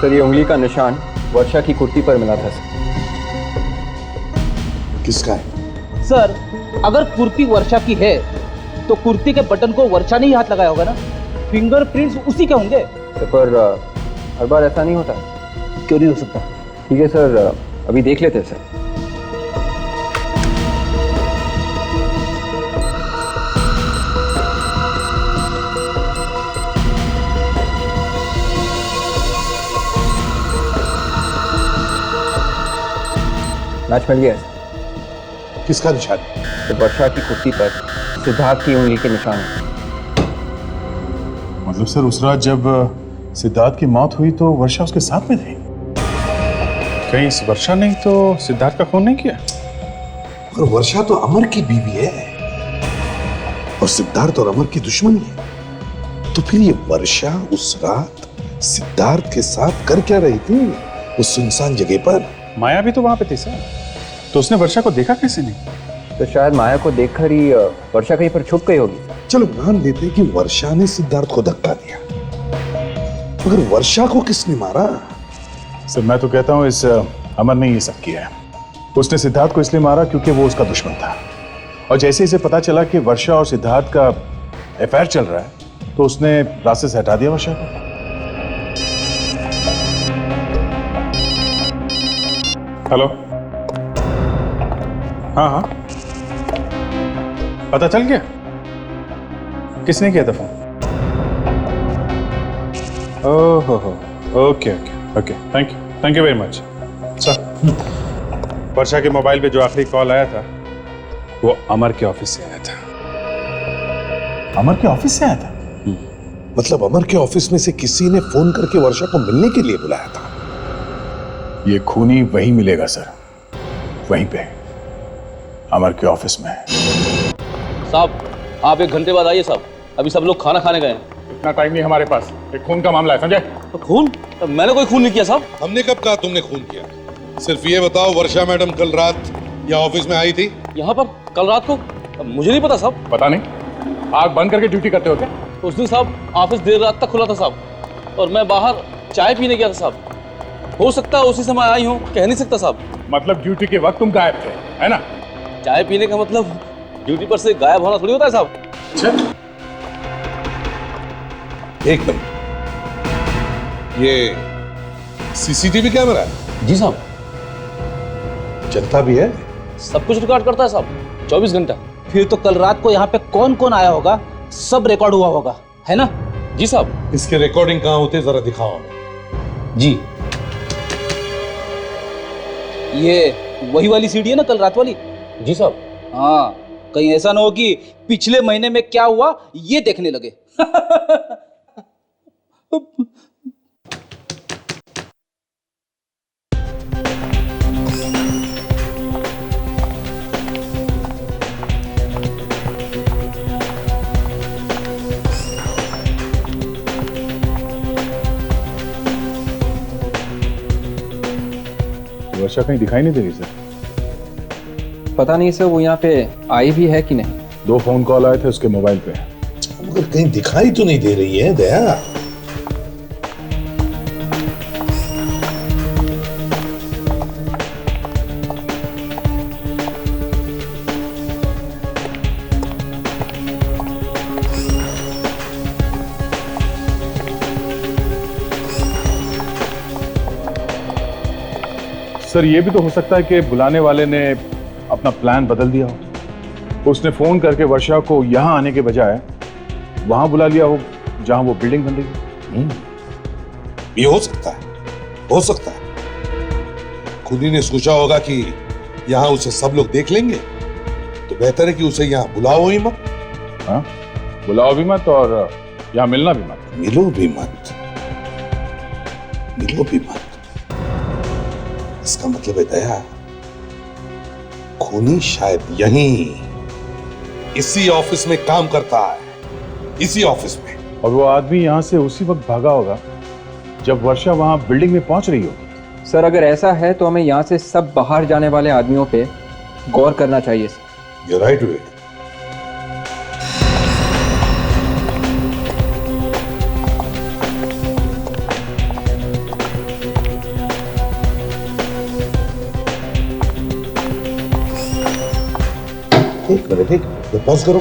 सर ये उंगली का निशान वर्षा की कुर्ती पर मिला था सर। किसका है? सर अगर कुर्ती वर्षा की है तो कुर्ती के बटन को वर्षा ने ही हाथ लगाया होगा ना। फिंगरप्रिंट्स उसी के होंगे। पर हर बार ऐसा नहीं होता। क्यों नहीं हो सकता? ठीक है सर, अभी देख लेते हैं सर। मैच मिल गया है। किसका निशान? तो वर्षा की कुर्सी पर सिद्धार्थ की उंगली के निशान है। मतलब सर उस रात जब सिद्धार्थ की मौत हुई तो वर्षा उसके साथ में थी? कहीं इस वर्षा ने तो सिद्धार्थ का खून नहीं किया? और वर्षा तो अमर की बीवी है और सिद्धार्थ और अमर की दुश्मनी है। तो फिर ये वर्षा उस रात सिद्धार्थ के साथ कर क्या रही थी उस सुनसान जगह पर? माया भी तो वहां पे थी सर, तो उसने वर्षा को देखा कैसे नहीं? तो शायद माया को देखकर ही वर्षा कहीं पर छुप गई होगी। चलो मान लेते कि वर्षा ने सिद्धार्थ को धक्का दिया, मगर वर्षा को किसने मारा? सर मैं तो कहता हूँ इस अमर ने ये सब किया है। उसने सिद्धार्थ को इसलिए मारा क्योंकि वो उसका दुश्मन था, और जैसे इसे पता चला कि वर्षा और सिद्धार्थ का अफेयर चल रहा है तो उसने रास्ते से हटा दिया वर्षा को। हेलो, हाँ हाँ, पता चल गया किसने किया था फोन? ओहो हो, okay okay okay, thank you very much sir. Varsha के मोबाइल पे जो आखिरी कॉल आया था वो अमर के ऑफिस से आया था। अमर के ऑफिस से आया था? मतलब अमर के ऑफिस में से किसी ने फोन करके वर्षा को मिलने के लिए बुलाया था? ये खूनी वहीं मिलेगा सर, वहीं पे अमर के ऑफिस में। साहब आप 1 घंटे बाद आइए साहब, अभी सब लोग खाना खाने गए हैं। इतना टाइम नहीं हमारे पास, एक खून का मामला है समझे? तो खून? मैंने कोई खून नहीं किया साहब। हमने कब कहा तुमने खून किया? सिर्फ ये बताओ वर्षा मैडम कल रात यहाँ ऑफिस में आई थी? यहाँ पर कल रात को? मुझे नहीं पता साहब। पता नहीं? आग बंद करके ड्यूटी करते हो क्या? उस दिन साहब ऑफिस देर रात तक खुला था साहब, और मैं बाहर चाय पीने गया था साहब। हो सकता है उसी समय आई हूँ, कह नहीं सकता साहब। मतलब ड्यूटी के वक्त तुम गायब थे, है ना? चाय पीने का मतलब ड्यूटी पर से गायब होना थोड़ी होता है साहब। एक मिनट, ये सीसीटीवी कैमरा है? जी साहब। चलता भी है? सब कुछ रिकॉर्ड करता है साहब, 24 घंटा। फिर तो कल रात को यहाँ पे कौन कौन आया होगा सब रिकॉर्ड हुआ होगा, है ना? जी साहब। इसके रिकॉर्डिंग कहाँ होते जरा दिखाओ हमें। जी, ये वही वाली सीडी है ना, कल रात वाली? जी साहब। हाँ, कहीं ऐसा ना हो कि पिछले महीने में क्या हुआ ये देखने लगे। वर्षा कहीं दिखाई नहीं दे रही सर। पता नहीं सर, वो यहाँ पे आई भी है कि नहीं। 2 फोन कॉल आए थे उसके मोबाइल पे, मगर कहीं दिखाई तो नहीं दे रही है दया। सर ये भी तो हो सकता है कि बुलाने वाले ने अपना प्लान बदल दिया हो। उसने फोन करके वर्षा को यहां आने के बजाय वहां बुला लिया हो जहां वो बिल्डिंग बन रही है। ये हो सकता है, हो सकता है। खूनी ने सोचा होगा कि यहाँ उसे सब लोग देख लेंगे, तो बेहतर है कि उसे यहाँ बुलाओ ही मत। हाँ, बुलाओ भी मत और यहाँ मिलना भी मत। मिलो भी मत, मिलो भी मत। इसका मतलब है दया, खूनी शायद यहीं इसी ऑफिस में काम करता है, इसी ऑफिस में। और वो आदमी यहाँ से उसी वक्त भागा होगा जब वर्षा वहां बिल्डिंग में पहुंच रही होगी। सर अगर ऐसा है तो हमें यहाँ से सब बाहर जाने वाले आदमियों पे गौर करना चाहिए सर। You're right, Vivek. एक मिनट पॉज करो,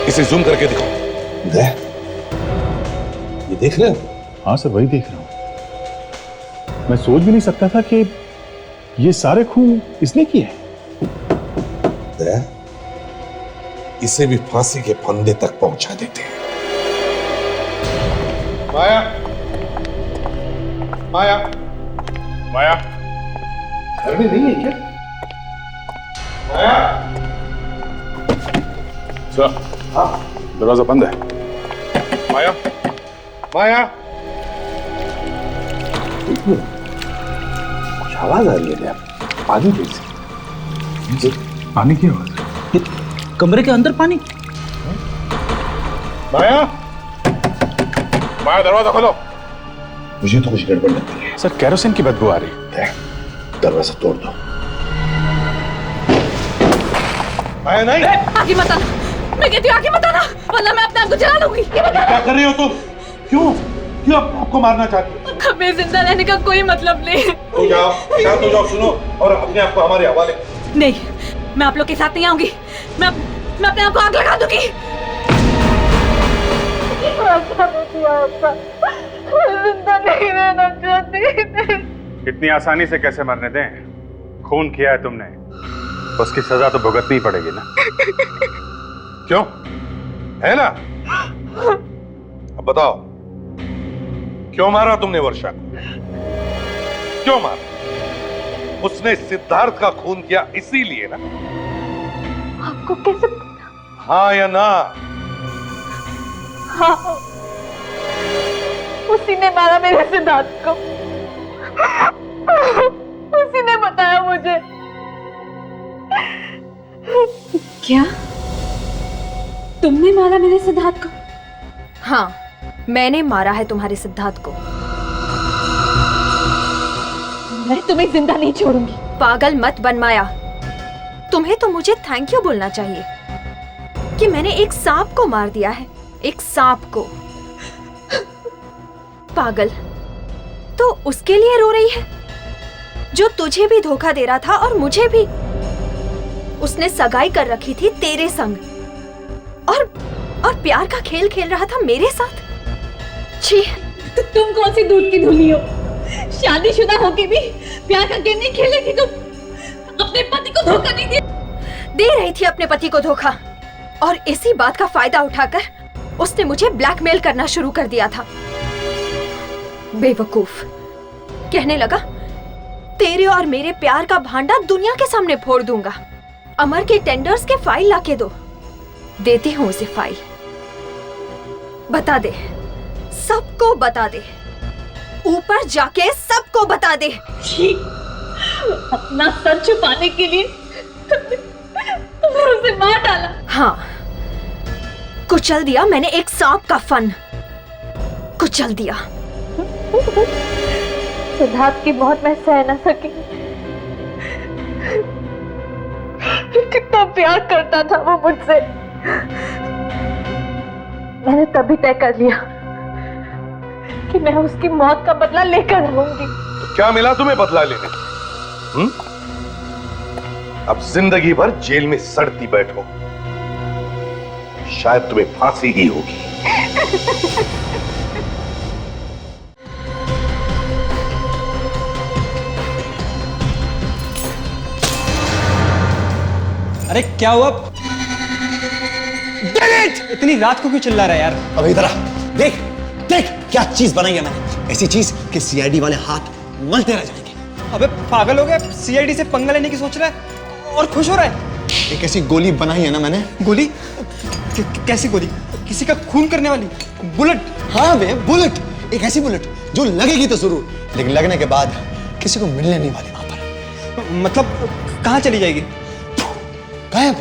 इसे जूम करके दिखाओ। ये देख रहे हो हाँ सर, वही देख रहा हूं। मैं सोच भी नहीं सकता था कि ये सारे खून इसने किए हैं। दया, इसे भी फांसी के फंदे तक पहुंचा देते हैं। माया, माया, माया, घर में नहीं है क्या? माया, सर, हाँ, दरवाजा बंद है। माया, माया, कुछ आवाज आ रही है। पानी कैसे? पानी की आवाज? कमरे के अंदर पानी? माया, माया, दरवाजा खोलो। मुझे तो कुछ गड़बड़ लगती है। सर, केरोसिन की बदबू आ रही है। दरवाजा तोड़ दो। माया नहीं। आगे मत आना, मैं कहती हूँ आगे मत आना, वरना मैं अपने आप को जला लूंगी। क्या कर रही हो तुम? क्यों क्यों आपको मारना चाहती हो? हमें जिंदा रहने का कोई मतलब नहीं। तो जाओ, शांत हो जाओ, सुनो और अपने आप को हमारे हवाले। नहीं, मैं आप लोग के साथ नहीं आऊंगी। मैं अपने आप को आग लगा दूंगी। जिंदा नहीं रहना चाहती। इतनी आसानी से कैसे मरने दें? खून किया है तुमने, उसकी सजा तो भुगतनी पड़ेगी ना। क्यों? है ना? अब बताओ, क्यों मारा तुमने वर्षा को? क्यों मारा? उसने सिद्धार्थ का खून किया इसीलिए ना? आपको कैसे? हाँ या ना? हाँ, उसी ने मारा मेरे सिद्धार्थ को। उसी ने बताया मुझे। क्या तुमने मारा मेरे सिद्धार्थ को? हाँ, मैंने मारा है तुम्हारे सिद्धार्थ को। मैं तुम्हें जिंदा नहीं छोड़ूंगी। पागल मत बन माया, तुम्हें तो मुझे थैंक यू बोलना चाहिए कि मैंने एक सांप को मार दिया है, एक सांप को। पागल, तो उसके लिए रो रही है जो तुझे भी धोखा दे रहा था और मुझे भी। उसने सगाई कर रखी थी तेरे संग और प्यार का खेल खेल रहा था मेरे साथ। छी, तो तुम कौन सी दूध की धुली हो? शादीशुदा होके भी प्यार का गेम नहीं खेले थी तुम? अपने पति को धोखा नहीं दे रही थी अपने पति को धोखा, और इसी बात का फायदा उठाकर उसने मुझे ब्लैकमेल करना शुरू कर दिया था। बेवकूफ, कहने लगा तेरे और मेरे प्यार का भांडा दुनिया के सामने फोड़ दूंगा। अमर के टेंडर्स के फाइल लाके दो। देती हूँ उसे फाइल। बता दे, सबको बता दे, ऊपर जाके सबको बता दे। अपना सच छुपाने के लिए तुमने उसे मार डाला। हाँ, कुचल दिया मैंने एक सांप का फन, कुचल दिया। सिद्धार्थ की मौत मैं सह न सकी। कितना प्यार करता था वो मुझसे। मैंने तभी तय कर लिया कि मैं उसकी मौत का बदला लेकर रहूंगी। तो क्या मिला तुम्हें बदला लेने? अब जिंदगी भर जेल में सड़ती बैठो, शायद तुम्हें फांसी ही होगी। अरे क्या हुआ? इतनी रात को क्यों चिल्ला रहा है यार? अब इधर आ, देख देख क्या चीज बनाई है मैंने। ऐसी चीज कि सीआईडी वाले हाथ मलते रह जाएंगे। अबे पागल हो गया? सीआईडी से पंगा लेने की सोच रहा है और खुश हो रहा है? एक ऐसी गोली बनाई है ना मैंने। गोली? कैसी गोली? किसी का खून करने वाली बुलेट? हाँ बे, बुलेट। एक ऐसी बुलेट जो लगेगी तो जरूर, लेकिन लगने के बाद किसी को मिलने नहीं वाली वहां पर। मतलब कहाँ चली जाएगी? गायब,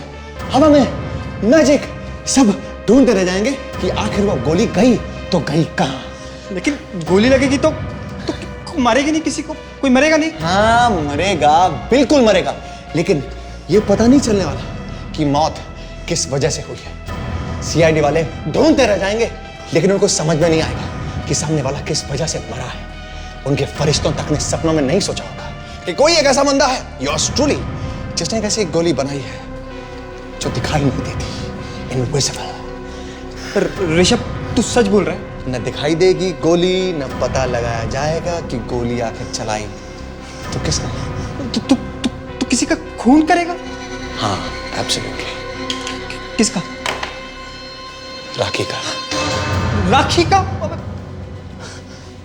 हवा में, मैजिक। सब ढूंढते रह जाएंगे कि आखिर वो गोली गई तो गई कहाँ। लेकिन गोली लगेगी तो मारेगी नहीं किसी को? कोई मरेगा नहीं? हाँ मरेगा, बिल्कुल मरेगा, लेकिन ये पता नहीं चलने वाला कि मौत किस वजह से हुई है। सीआईडी वाले ढूंढते रह जाएंगे, लेकिन उनको समझ में नहीं आएगा कि सामने वाला किस वजह से मरा है। उनके फरिश्तों तक ने सपनों में नहीं सोचा होगा कि कोई एक ऐसा बंदा है, योर्स ट्रूली, जिसने एक ऐसी गोली बनाई है जो दिखाई नहीं देती, इनविजिबल। ऋषभ, तू सच बोल रहा है? न दिखाई देगी गोली, न पता लगाया जाएगा कि गोली आखिर चलाई तो किसने। तू किसी का खून करेगा? हाँ, एब्सोल्युटली। किसका? राखी का। राखी का?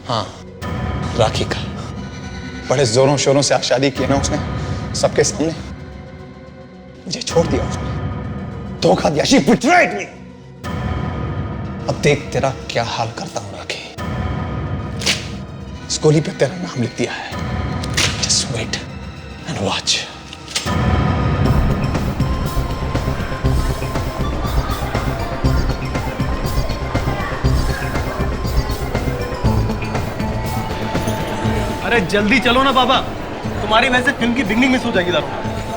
हाँ, राखी का। बड़े जोरों शोरों से आज शादी की ना उसने, सबके सामने। मुझे छोड़ दिया उसने, धोखा दिया। She betrayed me। अब देख तेरा क्या हाल करता हूं राखी। इस गोली पे तेरा नाम लिख दिया है। Just wait and watch। अरे जल्दी चलो ना बाबा, तुम्हारी वजह से फिल्म की बिगनिंग मिस हो जाएगी।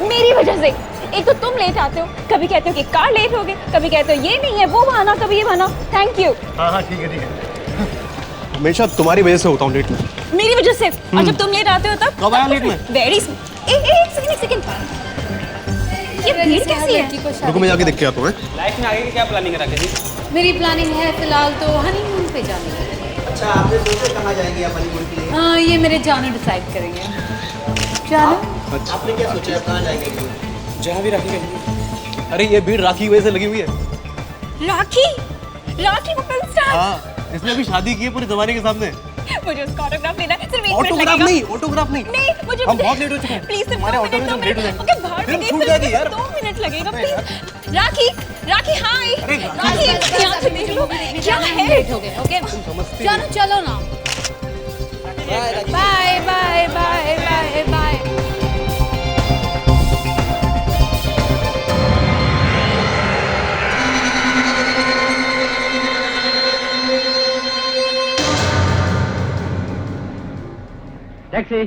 मेरी वजह से? एक तो तुम लेट आते हो, कभी कहते हो कि कार लेट हो गई, कभी कहते हो ये नहीं है वो बहाना, कभी ये बहाना। Thank you. हाँ ठीक है। हमेशा तुम्हारी वजह से होता हूँ लेट में। मेरी वजह से? और जब तुम लेट आते हो तब? कब आया लेट में? वेरी एक सेकंड। ये भीड़ कैसी है? रुको मैं जाके देख के आता हूँ। लाइफ में आगे की क्या प्लानिंग है राकेश? मेरी प्लानिंग है फिलहाल तो हनीमून पे जाने की। अच्छा, आपने सोचा कहाँ जाएंगे आप हनीमून के लिए? हाँ, ये मेरे जानू डिसाइड करेंगे। जानू? आपने क्या सोचा कहाँ जाएंगे? जहाँ भी राखी कहेंगे। अरे ये भीड़ राखी की वजह से लगी हुई है। राखी को फिल्म स्टार। हाँ, इसने भी शादी की है पूरे जमाने के सामने। मुझे उसका ऑटोग्राफ लेना है, सिर्फ 1 मिनट ऑटोग्राफ लगेगा। नहीं, ऑटोग्राफ नहीं। नहीं, मुझे हम बहुत लेट हो चुके हैं। प्लीज सिर्फ हमारे 2 ऑटो में मिनट, सब लेट हो जाएंगे। ओके बाहर फिल्म निकल, छूट जाएगी यार। 2 मिनट लगेगा प्लीज। राखी हाय। राखी यहाँ से देख लो क्या है। लेट हो गए। ओके जानू चलो ना। Bye bye bye bye bye. Taxi.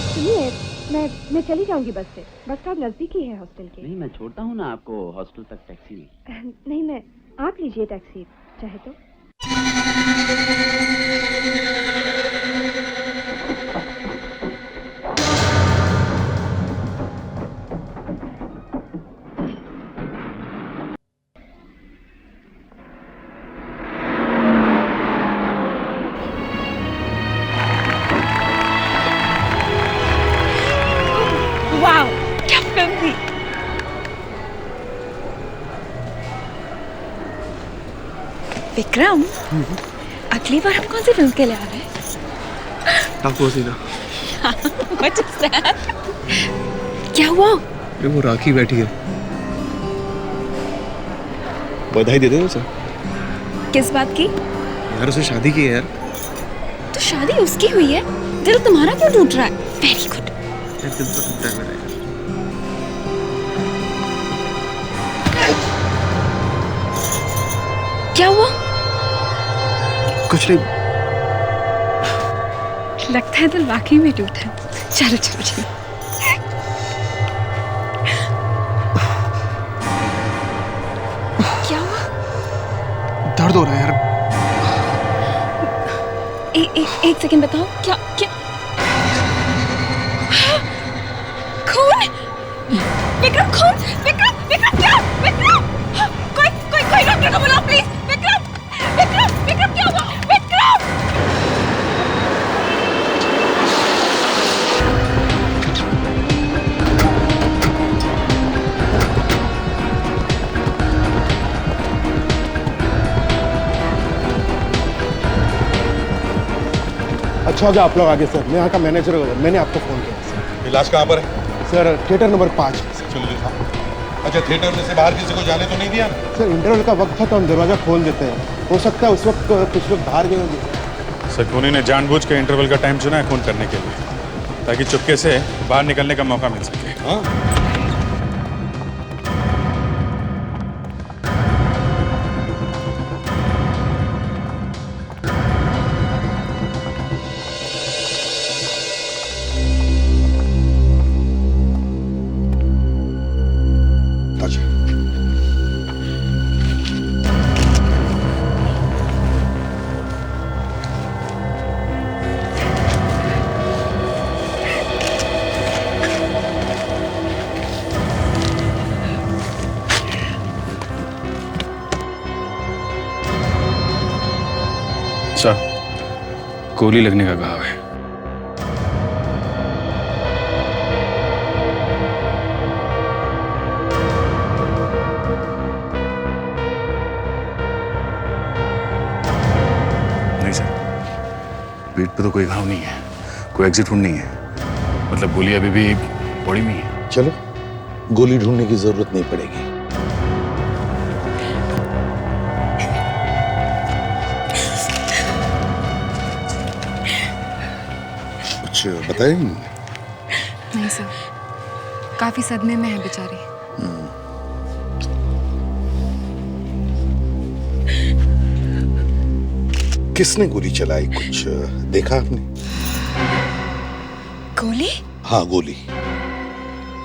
सुनिए, मैं चली जाऊंगी बस से। बस स्टॉप नजदीक ही है हॉस्टल के। नहीं, मैं छोड़ता हूँ ना आपको हॉस्टल तक टैक्सी में। नहीं, मैं आप लीजिए टैक्सी चाहे तो। वाओ, क्या फिल्म थी। विक्रम, अगली बार हम कौन सी फिल्म के लिए आ रहे हैं? टाको सीना। What is that? क्या हुआ? अरे वो राखी बैठी है, बधाई दे दे उसे। किस बात की? यार उसे शादी की है यार। तो शादी उसकी हुई है, दिल तुम्हारा क्यों टूट रहा है? Very good. दिल तो टूटता है मेरा। क्या हुआ? कुछ नहीं। लगता है दिल वाकई में टूटा है। चलो चलो चलो। क्या हुआ? दर्द हो रहा है यार। एक सेकंड बताओ, क्या क्या? खून? विक्रम खून? विक्रम क्या? विक्रम कोई डॉक्टर को बुलाओ प्लीज। विक्रम क्या हुआ? विक्रम! अच्छा हो गया आप लोग आगे सर। मैं यहाँ का मैनेजर हूँ, मैंने आपको फोन किया सर। इलाज कहाँ पर है? Sir theatre number 5। चलो जी। अच्छा, थिएटर में से बाहर किसी को जाने तो नहीं दिया ना? सर इंटरवल का वक्त था तो हम दरवाजा खोल देते हैं, हो सकता है उस वक्त कुछ लोग बाहर गए होंगे। सर खूनी ने जानबूझ के इंटरवल का टाइम चुना है खून करने के लिए, ताकि चुपके से बाहर निकलने का मौका मिल सके। हाँ? सर, गोली लगने का घाव है। नहीं सर, पीठ पे तो कोई घाव नहीं है, कोई एग्जिट वुंड नहीं है। मतलब गोली अभी भी बॉडी में ही है। चलो, गोली ढूंढने की जरूरत नहीं पड़ेगी। कुछ बताए? नहीं सर, काफी सदमे में है बेचारी। किसने गोली चलाई, कुछ देखा आपने? गोली? हाँ, गोली,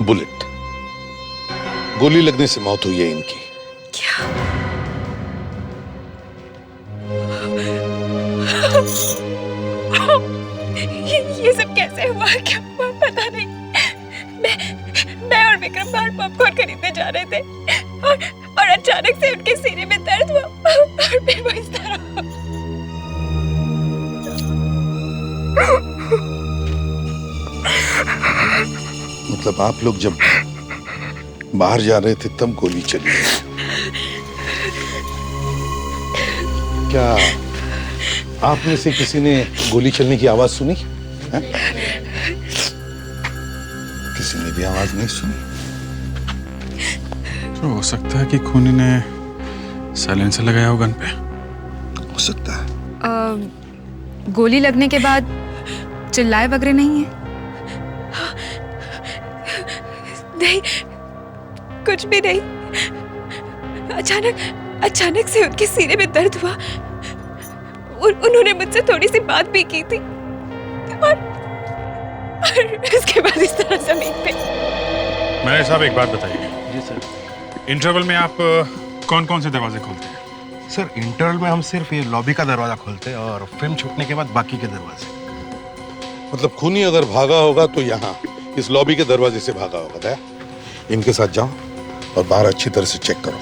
बुलेट। गोली लगने से मौत हुई है इनकी। ये सब कैसे हुआ, क्या हुआ पता नहीं। मैं और विक्रम बाहर पॉपकॉर्न खरीदने जा रहे थे और अचानक से उनके सीने में दर्द हुआ और फिर वो इस तरह। मतलब आप लोग जब बाहर जा रहे थे तब गोली चली? क्या आप में से किसी ने गोली चलने की आवाज सुनी है? किसी ने भी आवाज नहीं सुनी? तो हो सकता है कि खूनी ने साइलेंसर लगाया हो गन पे। हो सकता है। गोली लगने के बाद चिल्लाए वगैरह नहीं है? नहीं, कुछ भी नहीं। अचानक से उनके सीने में दर्द हुआ। उन्होंने मुझसे थोड़ी सी बात भी की थी और उसके बाद इस तरह जमीन पे। मैनेजर साहब, एक बात बताइए। जी सर। इंटरवल में आप कौन कौन से दरवाजे खोलते हैं? सर, इंटरवल में हम सिर्फ ये लॉबी का दरवाजा खोलते हैं और फिल्म छूटने के बाद बाकी के दरवाजे। मतलब खूनी अगर भागा होगा तो यहाँ इस लॉबी के दरवाजे से भागा होगा। दया, इनके साथ जाओ और बाहर अच्छी तरह से चेक करो।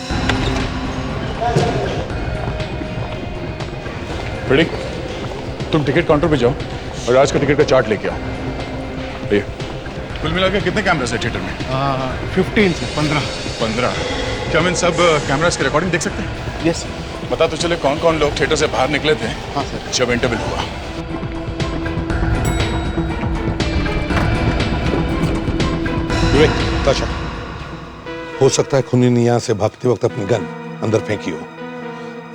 प्रेडिक, तुम टिकट काउंटर पे जाओ और आज का टिकट का चार्ट लेके आओ। ये कुल मिला के कितने कैमरास है थिएटर में? 15 से 15। क्या हम इन सब कैमरास की रिकॉर्डिंग देख सकते हैं? Yes sir. पता तो चले कौन कौन लोग थिएटर से बाहर निकले थे। हाँ सर। जब इंटरवल हुआ। विवेक, ताशा, हो सकता है खूनी ने यहाँ से भागते वक्त अपनी गन अंदर फेंकी हो।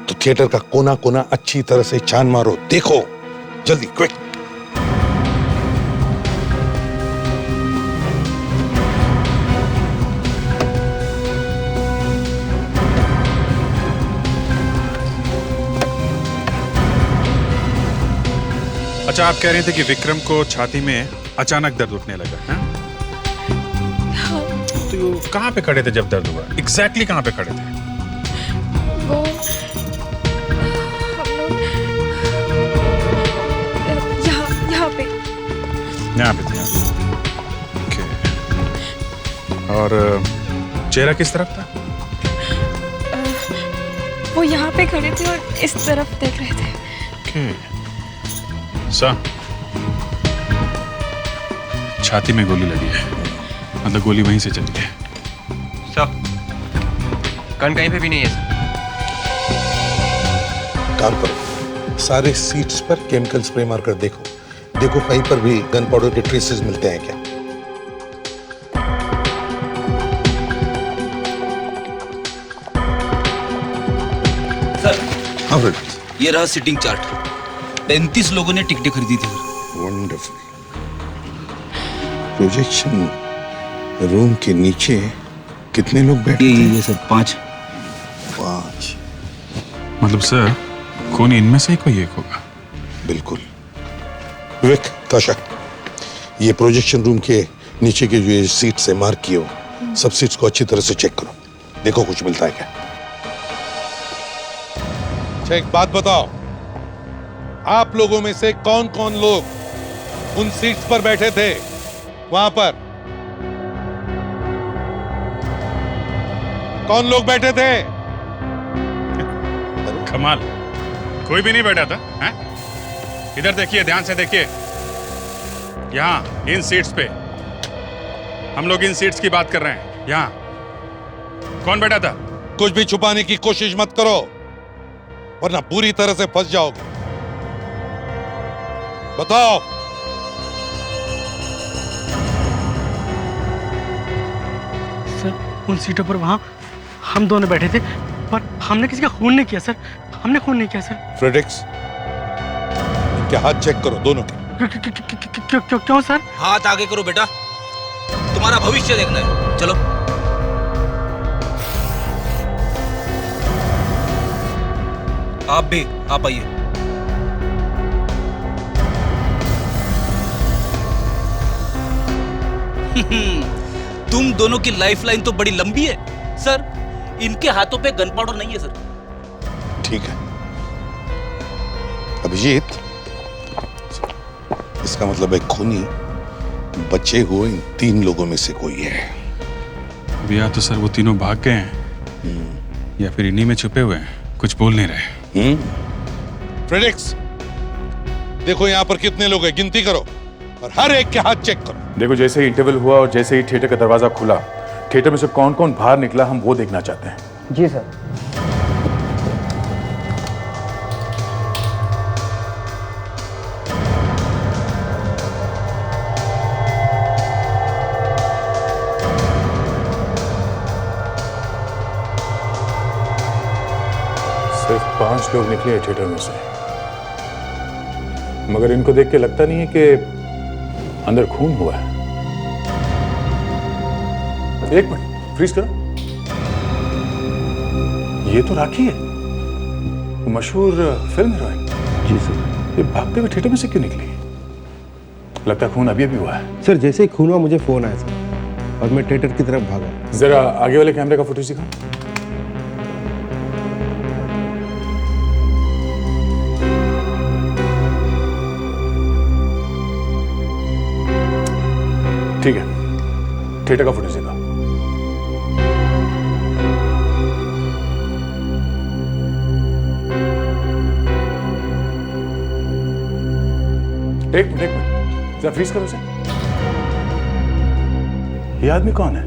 तो थिएटर का कोना कोना अच्छी तरह से छान मारो, देखो जल्दी, क्विक। अच्छा, आप कह रहे थे कि विक्रम को छाती में अचानक दर्द उठने लगा है? तो कहाँ पे खड़े थे जब दर्द हुआ? एग्जैक्टली कहाँ पे खड़े थे? वो यहाँ पे थे। ओके। और चेहरा किस तरफ था? वो यहाँ पे खड़े थे और इस तरफ देख रहे थे। ओके। छाती में गोली लगी है, मतलब गोली वहीं से चली है। सब गन कहीं पे भी नहीं है। काम करो, सारे सीट्स पर केमिकल स्प्रे मारकर देखो कहीं पर भी गन पाउडर के ट्रेसेस मिलते हैं क्या? सर, हाँ फ्रेड, ये रहा सिटिंग चार्ट। 35 लोगों ने टिकटें खरीदी थी। वंडरफुल। प्रोजेक्शन रूम के नीचे कितने लोग बैठे थे? ये सर 5। मतलब सर, खूनी इनमें से ही कोई एक होगा। बिल्कुल। विवेक, ताशा, ये प्रोजेक्शन रूम के नीचे के जो सीट्स है मार्क किए हो, सब सीट्स को अच्छी तरह से चेक करो, देखो कुछ मिलता है क्या। अच्छा, एक बात बताओ, आप लोगों में से कौन कौन लोग उन सीट्स पर बैठे थे वहां पर? कौन लोग बैठे थे? कमाल, कोई भी नहीं बैठा था, हैं? इधर देखिए, ध्यान से देखिए। यहाँ इन सीट्स पे, हम लोग इन सीट्स की बात कर रहे हैं। यहाँ कौन बैठा था? कुछ भी छुपाने की कोशिश मत करो, वरना पूरी तरह से फंस जाओगे। बताओ। सर, उन सीटों पर वहां हम दोनों बैठे थे, पर हमने किसी का खून नहीं किया सर। हमने खून नहीं किया सर। फ्रेडिक्स, इनके हाथ चेक करो दोनों के। क्यों सर? हाथ आगे करो बेटा, तुम्हारा भविष्य देखना है। चलो। आप भी, आप आइए। तुम दोनों की लाइफलाइन तो बड़ी लंबी है सर। इनके हाथों पे गन पाउडर नहीं है सर। ठीक है अभिजीत, इसका मतलब एक खूनी बचे हुए इन 3 लोगों में से कोई है। भैया तो सर वो तीनों भाग गए हैं या फिर इन्हीं में छुपे हुए हैं, कुछ बोल नहीं रहे। फ्रेडिक्स, देखो यहाँ पर कितने लोग हैं, गिनती करो और हर एक के हाथ चेक करो। देखो, जैसे ही इंटरवल हुआ और जैसे ही थिएटर का दरवाजा खुला, थिएटर में से कौन कौन बाहर निकला हम वो देखना चाहते हैं। जी सर। सिर्फ 5 लोग निकले थिएटर में से, मगर इनको देख के लगता नहीं है कि अंदर खून हुआ है। एक मिनट, फ्रीज करो। ये तो राखी है, मशहूर फिल्म हीरोइन। जी सर। ये भागते हुए थिएटर में से क्यों निकली? लगता है खून अभी अभी हुआ है। सर, जैसे ही खून हुआ मुझे फोन आया सर, और मैं थिएटर की तरफ भागा। जरा आगे वाले कैमरे का फुटेज दिखाओ। ठीक है, थिएटर का फुटेज दिखाओ। एक मिनट, जरा फ्रीज करो इसे। ये आदमी कौन है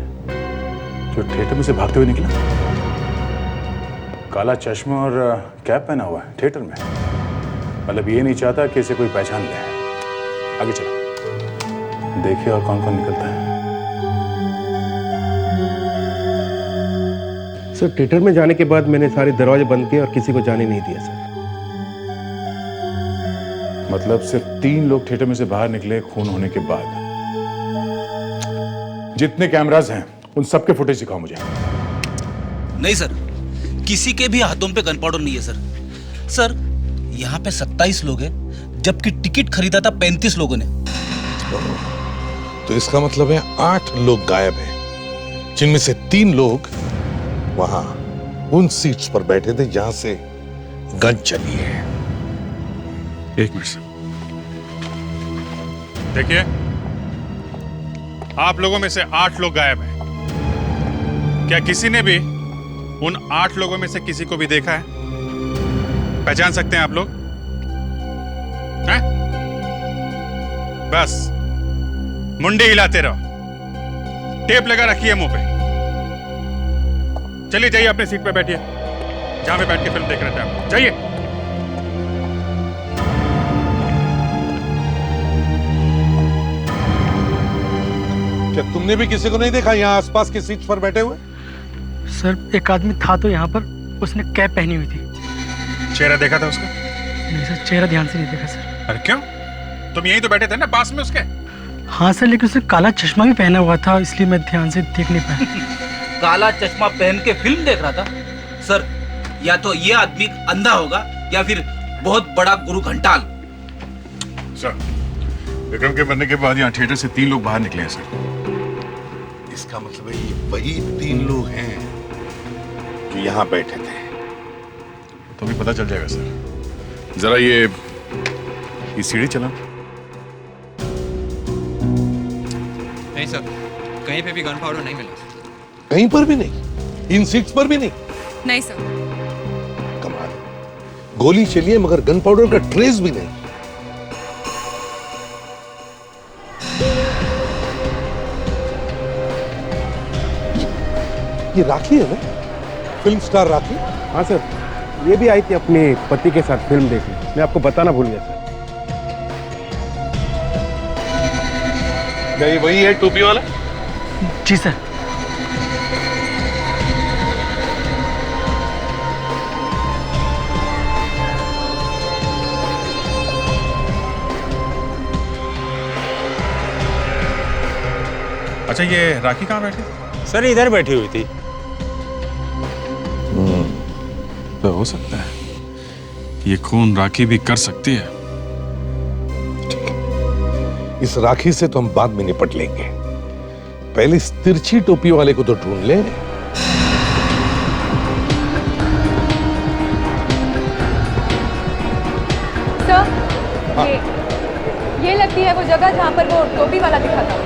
जो थिएटर में से भागते हुए निकला? काला चश्मा और कैप पहना हुआ है थिएटर में, मतलब ये नहीं चाहता कि इसे कोई पहचान ले। आगे चलो, देखिए और कौन कौन निकलता है। सर, थिएटर में जाने के बाद मैंने सारे दरवाजे बंद किए और किसी को जाने नहीं दिया सर। मतलब सिर्फ 3 लोग थिएटर में से बाहर निकले खून होने के बाद। जितने कैमरास हैं उन सबके फुटेज दिखाओ मुझे। नहीं सर, किसी के भी हाथों पे गन पाउडर नहीं है सर। सर, यहाँ पे 27 लोग हैं, जबकि टिकट खरीदा था 35 लोगों ने। तो इसका मतलब है 8 लोग गायब हैं, जिनमें से 3 लोग वहां उन सीट्स पर बैठे थे जहां से गन चली है। एक मिनट, देखिए, आप लोगों में से 8 लोग गायब हैं। क्या किसी ने भी उन 8 लोगों में से किसी को भी देखा है? पहचान सकते हैं आप लोग? हैं? बस मुंडी हिलाते रहो, टेप लगा रखिए मुंह पे। चलिए जाइए, अपने सीट पे बैठिए, जहां पे बैठ के फिल्म देख रहे थे आप। जाइए। क्या तुमने भी किसी को नहीं देखा यहाँ आसपास की सीट्स पर बैठे हुए? सर, एक आदमी था तो यहाँ पर, उसने कैप पहनी हुई थी। चेहरा देखा था उसका? नहीं सर, चेहरा ध्यान से नहीं देखा सर। अरे क्यों? तुम यहीं तो बैठे थे ना पास में उसके। हाँ सर, लेकिन उसने काला चश्मा भी पहना हुआ था, इसलिए मैं ध्यान से देख नहीं पाया। काला चश्मा पहन के फिल्म देख रहा था? सर, या तो ये आदमी अंधा होगा या फिर बहुत बड़ा गुरु घंटाल। सर, विक्रम के मरने के बाद यहाँ थिएटर से 3 लोग बाहर निकले हैं सर। इसका मतलब है ये वही 3 लोग हैं जो यहाँ बैठे थे। तो भी पता चल जाएगा सर। जरा ये सीढ़ी चला। नहीं सर, कहीं पे भी गन पाउडर नहीं मिला। कहीं पर भी नहीं? इन सीट्स पर भी नहीं? नहीं सर। कमाल, गोली चली है मगर गन पाउडर का ट्रेस भी नहीं। ये राखी है ना, फिल्म स्टार राखी? हाँ सर, ये भी आई थी अपने पति के साथ फिल्म देखने, मैं आपको बताना भूल गया सर। क्या ये वही है टोपी वाला? जी सर। अच्छा, ये राखी कहाँ बैठी? सर इधर बैठी हुई थी। तो हो सकता है ये खून राखी भी कर सकती है। इस राखी से तो हम बाद में निपट लेंगे, पहले इस तिरछी टोपी वाले को तो ढूंढ ले। सर, ये लगती है वो जगह जहाँ पर वो टोपी वाला दिखा था।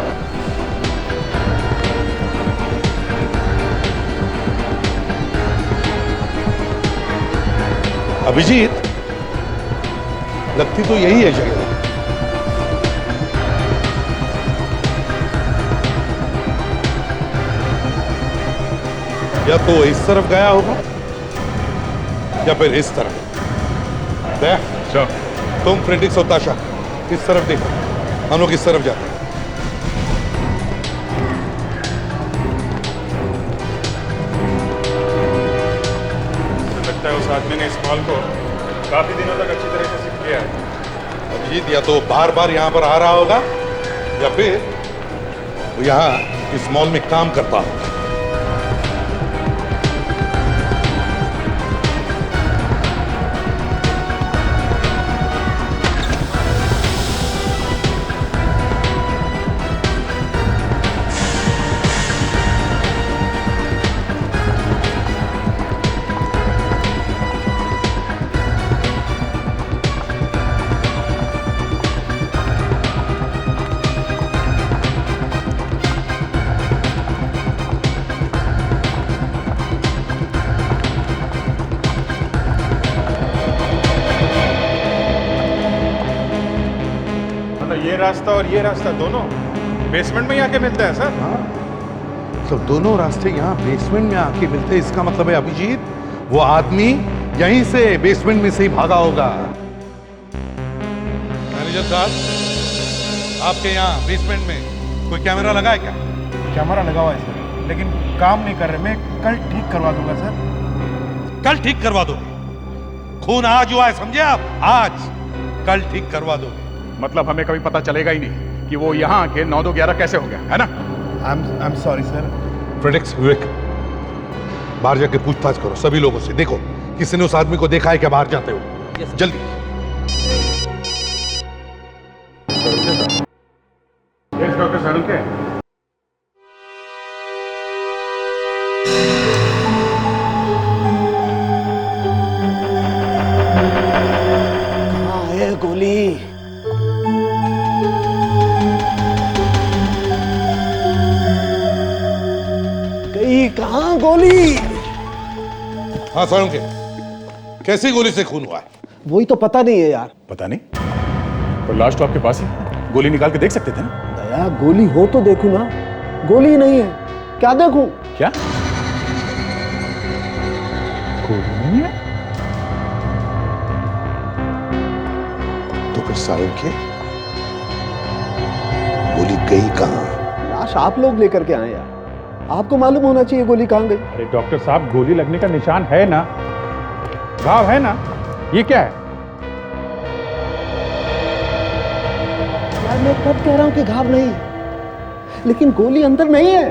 अभिजीत, लगती तो यही है जगह। या तो इस तरफ गया होगा या फिर इस तरफ। देख, तुम प्रेडिक्स और ताशा इस तरफ देखो, हम लोग इस तरफ जाते हैं। लगता है उस आदमी ने इस मॉल को काफी दिनों तक अच्छी तरह से सीख लिया है। अभिजीत या तो बार बार यहां पर आ रहा होगा या फिर वो यहां इस मॉल में काम करता होगा। ये रास्ता और ये रास्ता दोनों बेसमेंट में ही आके मिलता है सर? तो दोनों रास्ते यहाँ बेसमेंट में आके मिलते हैं, इसका मतलब है अभिजीत वो आदमी यहीं से बेसमेंट में से ही भागा होगा। मैनेजर साहब, आपके यहाँ बेसमेंट में कोई कैमरा लगा है क्या? कैमरा लगा हुआ है सर, लेकिन काम नहीं कर रहे। मैं कल ठीक करवा दूंगा सर। कल ठीक करवा दोगे? खून आज हुआ है, समझे आप? आज कल ठीक करवा दोगे? मतलब हमें कभी पता चलेगा ही नहीं कि वो यहाँ के 9-2-11 कैसे हो गया, है ना? I am sorry sir. प्रेडिक्स विवेक, बाहर जाके पूछताछ करो सभी लोगों से, देखो किसी ने उस आदमी को देखा है क्या बाहर जाते हो। जल्दी। यस डॉक्टर सारुके। कहाँ है गोली? कहाँ गोली? हाँ सारुके, कैसी गोली से खून हुआ है? वही तो पता नहीं है यार। पता नहीं? और लाश तो आपके पास ही, गोली निकाल के देख सकते थे ना? दया, गोली हो तो देखूं ना। गोली नहीं है, क्या देखूं? क्या गोली नहीं है? तो फिर सारुके गोली गई कहाँ? लाश आप लोग लेकर के आए यार, आपको मालूम होना चाहिए गोली कहाँ गई। अरे डॉक्टर साहब, गोली लगने का निशान है ना, घाव है ना, ये क्या है? यार मैं कब कह रहा हूं कि घाव नहीं, लेकिन गोली अंदर नहीं है।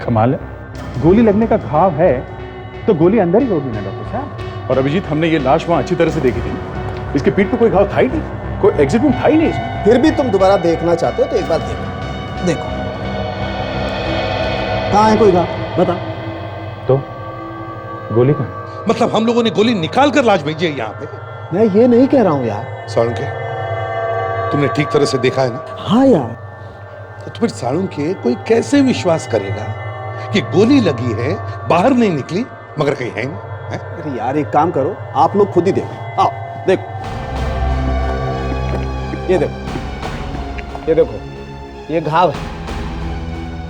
कमाल है, गोली लगने का घाव है तो गोली अंदर ही होगी ना डॉक्टर साहब। और अभिजीत, हमने ये लाश वहां अच्छी तरह से देखी थी, इसके पीठ पे कोई घाव था ही नहीं, कोई एग्जिट वुंड था ही नहीं इसमें। फिर भी तुम दोबारा देखना चाहते हो तो एक बार देखो। देखो कहाँ है कोई घाव, बता। तो गोली कहाँ? मतलब हम लोगों ने गोली निकाल कर लाश भेजी है यहाँ पे? मैं ये नहीं कह रहा हूँ यार। सारुके, तुमने ठीक तरह से देखा है ना? हाँ यार। तो फिर सारुके कोई कैसे विश्वास करेगा कि गोली लगी है, बाहर नहीं निकली, मगर कहीं है नहीं? अरे यार एक काम करो, आप लोग खुद ही देखो। आओ ये देखो ये घाव है,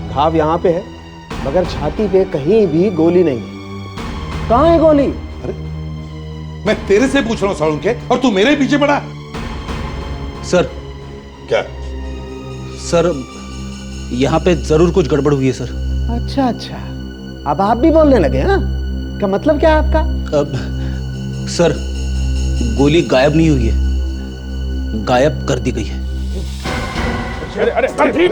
घाव यहाँ पे है, मगर छाती पे कहीं भी गोली नहीं है। कहाँ है गोली? अरे मैं तेरे से पूछ रहा हूँ सालुंके के, और तू मेरे पीछे पड़ा। सर। क्या? सर यहाँ पे जरूर कुछ गड़बड़ हुई है सर। अच्छा अच्छा, अब आप भी बोलने लगे हैं? क्या मतलब क्या है आपका? अब सर गोली गायब नहीं हुई है, गायब कर दी गई है। अरे अरे ठीक,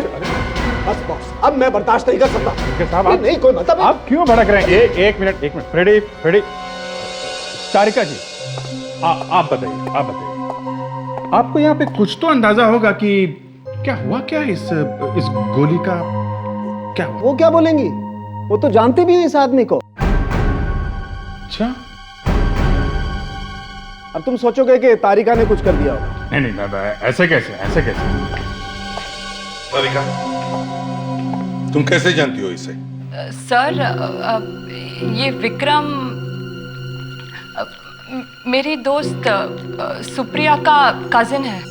बस बॉस, अब मैं बर्दाश्त नहीं कर सकता। साहब आप नहीं कोई मतलब आप क्यों भड़क रहे हैं? एक मिनट फ्रेडी फ्रेडी, तारिका जी आप बताइए, आपको यहाँ पे कुछ तो अंदाजा होगा कि क्या हुआ, क्या इस गोली का क्या हुआ? वो क्या बोलेंगी, वो तो जानते भी हो इस आदमी को। अच्छा, अब तुम सोचोगे कि तारिका ने कुछ कर दिया होगा। नहीं ऐसे कैसे? तारिका, तुम कैसे जानती हो इसे? सर ये विक्रम मेरी दोस्त सुप्रिया का कजिन है।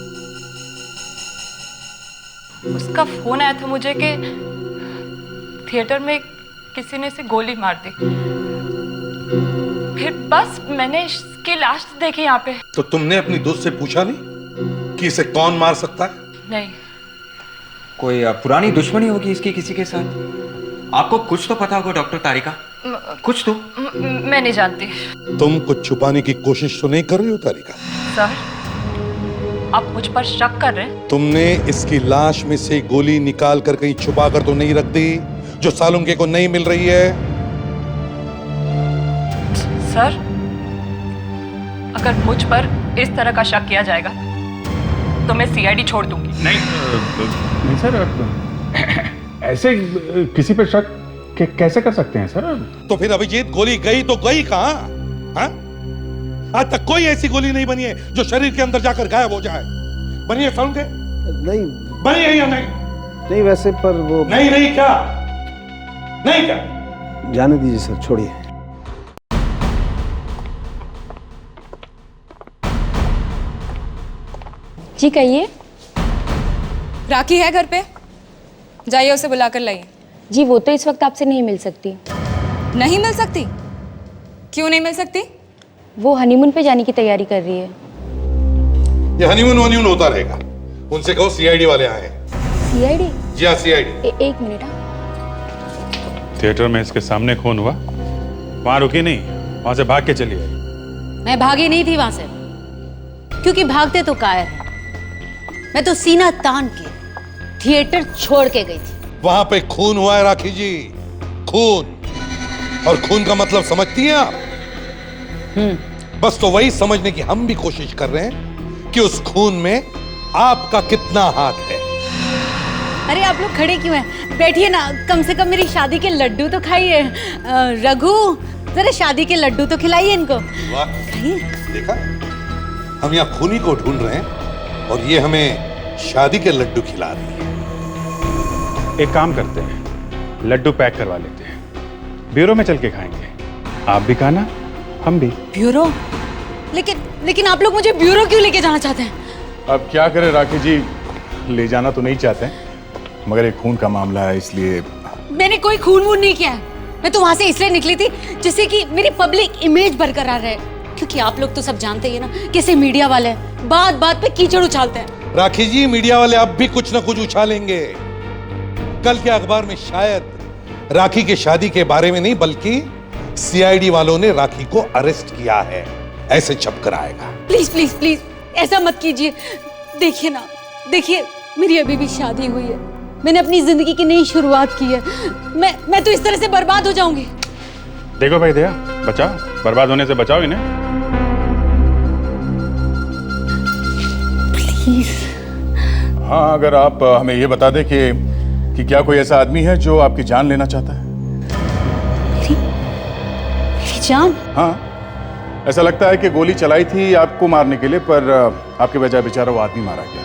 उसका फोन आया था मुझे कि थिएटर में किसी ने इसे गोली मार दी। फिर बस मैंने इसकी लाश देखी यहाँ पे। तो तुमने अपनी दोस्त से पूछा नहीं कि इसे कौन मार सकता है? नहीं। कोई पुरानी दुश्मनी होगी इसकी किसी के साथ? आपको कुछ तो पता होगा डॉक्टर तारिका, कुछ तो। मैं नहीं जानती। तुम कुछ छुपाने की कोशिश तो नहीं कर रही हो तारिका? सर आप मुझ पर शक कर रहे हैं? तुमने इसकी लाश में से गोली निकाल कर कहीं छुपा कर तो नहीं रख दी जो सालुंके को नहीं मिल रही है? सर अगर मुझ पर इस तरह का शक किया जाएगा तो मैं सीआईडी छोड़ दूंगी। नहीं सर, ऐसे किसी पे शक कैसे कर सकते हैं सर? तो फिर अभिजीत गोली गई तो गई कहां? हाँ? आज तक कोई ऐसी गोली नहीं बनी है जो शरीर के अंदर जाकर गायब हो जाए। बनी है सालुंके? नहीं बनी है या नहीं? नहीं वैसे पर वो नहीं क्या? नहीं क्या? जाने दीजिए सर, छोड़िए। जी कहिए। राखी है घर पे, जाइए उसे बुला कर लाइए। जी वो तो इस वक्त आपसे नहीं मिल सकती। नहीं मिल सकती? क्यों नहीं मिल सकती? वो हनीमून पे जाने की तैयारी कर रही है। ये हनीमून होता रहेगा। उनसे कहो सीआईडी वाले आए। सीआईडी? जी हाँ सीआईडी। एक मिनट। थिएटर में इसके सामने खून हुआ, वहां रुकी नहीं, वहां से भाग के चली आई। मैं भागी नहीं थी वहां से, क्योंकि भागते तो कायर है। मैं तो सीना तान के थिएटर छोड़ के गई थी। वहां पे खून हुआ है राखी जी, खून। और खून का मतलब समझती हैं आप? बस तो वही समझने की हम भी कोशिश कर रहे हैं कि उस खून में आपका कितना हाथ है। अरे आप लोग खड़े क्यों हैं? बैठिए ना, कम से कम मेरी शादी के लड्डू तो खाइए। रघु जरा शादी के लड्डू तो खिलाइए इनको। खाइए। देखा, हम यहाँ खूनी को ढूंढ रहे हैं और ये हमें शादी के लड्डू खिला रही है। एक काम करते हैं, लड्डू पैक करवा लेते हैं, ब्यूरो में चल के खाएंगे। आप भी खाना, हम भी। ब्यूरो? लेकिन आप लोग मुझे ब्यूरो क्यों लेके जाना चाहते हैं? अब क्या करें राखी जी, ले जाना तो नहीं चाहते, मगर एक खून का मामला है इसलिए। मैंने कोई खून वून नहीं किया है। मैं तो वहां से इसलिए निकली थी जिससे कि मेरी पब्लिक इमेज बरकरार रहे। क्योंकि आप लोग तो सब जानते ही ना कैसे मीडिया वाले हैं, बात बात पे कीचड़ उछालते हैं। राखी जी, मीडिया वाले अब भी कुछ ना कुछ उछालेंगे। कल के अखबार में शायद राखी के शादी के बारे में नहीं, बल्कि सीआईडी वालों ने राखी को अरेस्ट किया है, ऐसे छप कर आएगा। प्लीज प्लीज प्लीज ऐसा मत कीजिए। देखिए ना, देखिए मेरी अभी भी शादी हुई है, मैंने अपनी जिंदगी की नई शुरुआत की है। मैं तो इस तरह से बर्बाद हो जाऊंगी। देखो भाई दया, बचाओ, बर्बाद होने से बचाओ इन्हें। प्लीज। हाँ, अगर आप हमें ये बता दें कि क्या कोई ऐसा आदमी है जो आपकी जान लेना चाहता है? मेरी जान? हाँ, ऐसा लगता है कि गोली चलाई थी आपको मारने के लिए, पर आपके बजाय बेचारा वो आदमी मारा गया।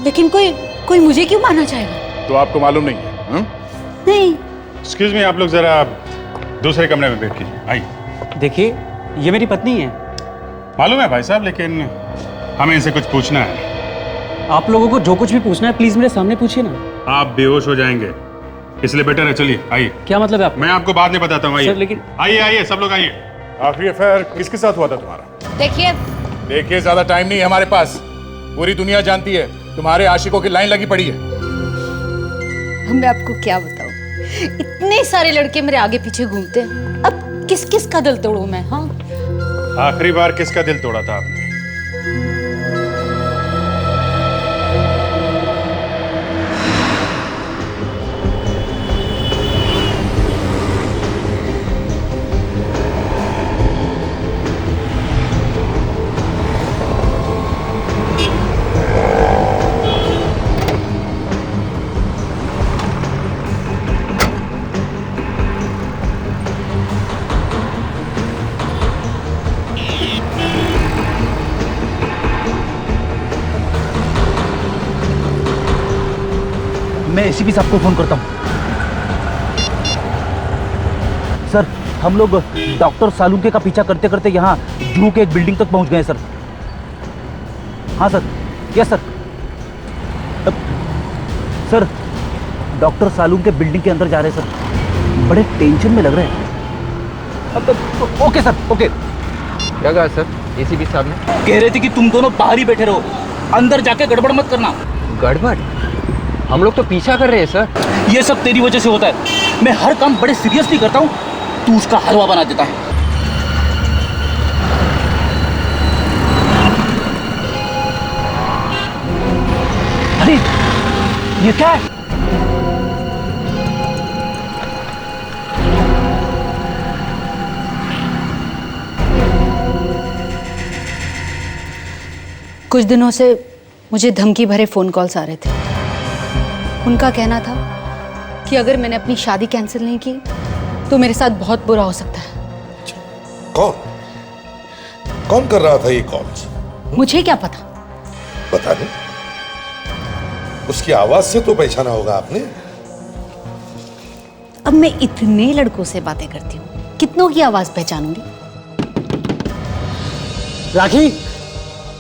लेकिन कोई मुझे क्यों मारना चाहेगा? तो आपको मालूम नहीं है? नहीं। एक्सक्यूज मी, आप लोग जरा दूसरे कमरे में बैठ कीजिए, आइए। देखिए, ये मेरी पत्नी है। मालूम है भाई साहब, लेकिन हमें इनसे कुछ पूछना है। आप लोगों को जो कुछ भी पूछना है प्लीज मेरे सामने पूछिए ना। आप बेहोश हो जाएंगे, इसलिए बेटर है चलिए आइए। क्या मतलब है आप? मैं आपको बाद में बताता हूँ, आइए। सर, लेकिन आइए आइए सब लोग आइए। आखिरी अफेयर किसके साथ हुआ था तुम्हारा? देखिए ज्यादा टाइम नहीं है हमारे पास। पूरी दुनिया जानती है तुम्हारे आशिकों की लाइन लगी पड़ी है। मैं आपको क्या बताऊं, इतने सारे लड़के मेरे आगे पीछे घूमते हैं, अब किस किस का दिल तोड़ूं मैं? हाँ, आखिरी बार किसका दिल तोड़ा था आपने? मैं एसीपी साहब को फोन करता हूँ। सर, हम लोग डॉक्टर सालुंके का पीछा करते करते यहाँ जू के एक बिल्डिंग तक पहुँच गए सर। हाँ sir, yes sir. Sir, doctor Salunke building के अंदर जा रहे हैं सर, बड़े टेंशन में लग रहे हैं। Okay sir, okay. क्या कहा सर एसीपी साहब ने? कह रहे थे कि तुम दोनों बाहर ही बैठे रहो, अंदर जाके गड़बड़ मत करना। गड़बड़? हम लोग तो पीछा कर रहे हैं सर। ये सब तेरी वजह से होता है। मैं हर काम बड़े सीरियसली करता हूँ, तू उसका हलवा बना देता है। अरे ये क्या है? कुछ दिनों से मुझे धमकी भरे फोन कॉल्स आ रहे थे। उनका कहना था कि अगर मैंने अपनी शादी कैंसिल नहीं की तो मेरे साथ बहुत बुरा हो सकता है। कौन कर रहा था ये कॉल्स? मुझे क्या पता? पता नहीं, उसकी आवाज से तो पहचाना होगा आपने। अब मैं इतने लड़कों से बातें करती हूँ, कितनों की आवाज पहचानूंगी?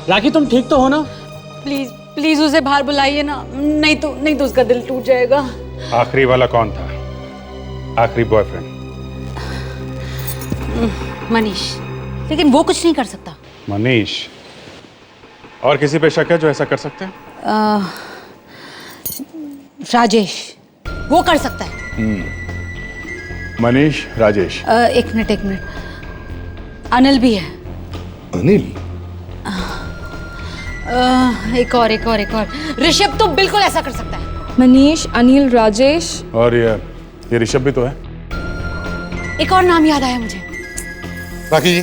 राखी तुम ठीक तो हो ना? प्लीज प्लीज उसे बाहर बुलाइए ना, नहीं तो उसका दिल टूट जाएगा। आखिरी वाला कौन था? आखिरी बॉयफ्रेंड? मनीष, लेकिन वो कुछ नहीं कर सकता। मनीष? और किसी पे शक है जो ऐसा कर सकते हैं? राजेश, वो कर सकता है। मनीष, राजेश। एक मिनट, अनिल भी है। अनिल? एक और ऋषभ तो बिल्कुल ऐसा कर सकता है। मनीष, अनिल, राजेश और ये ऋषभ भी तो है। एक और नाम याद आया मुझे। राखी जी,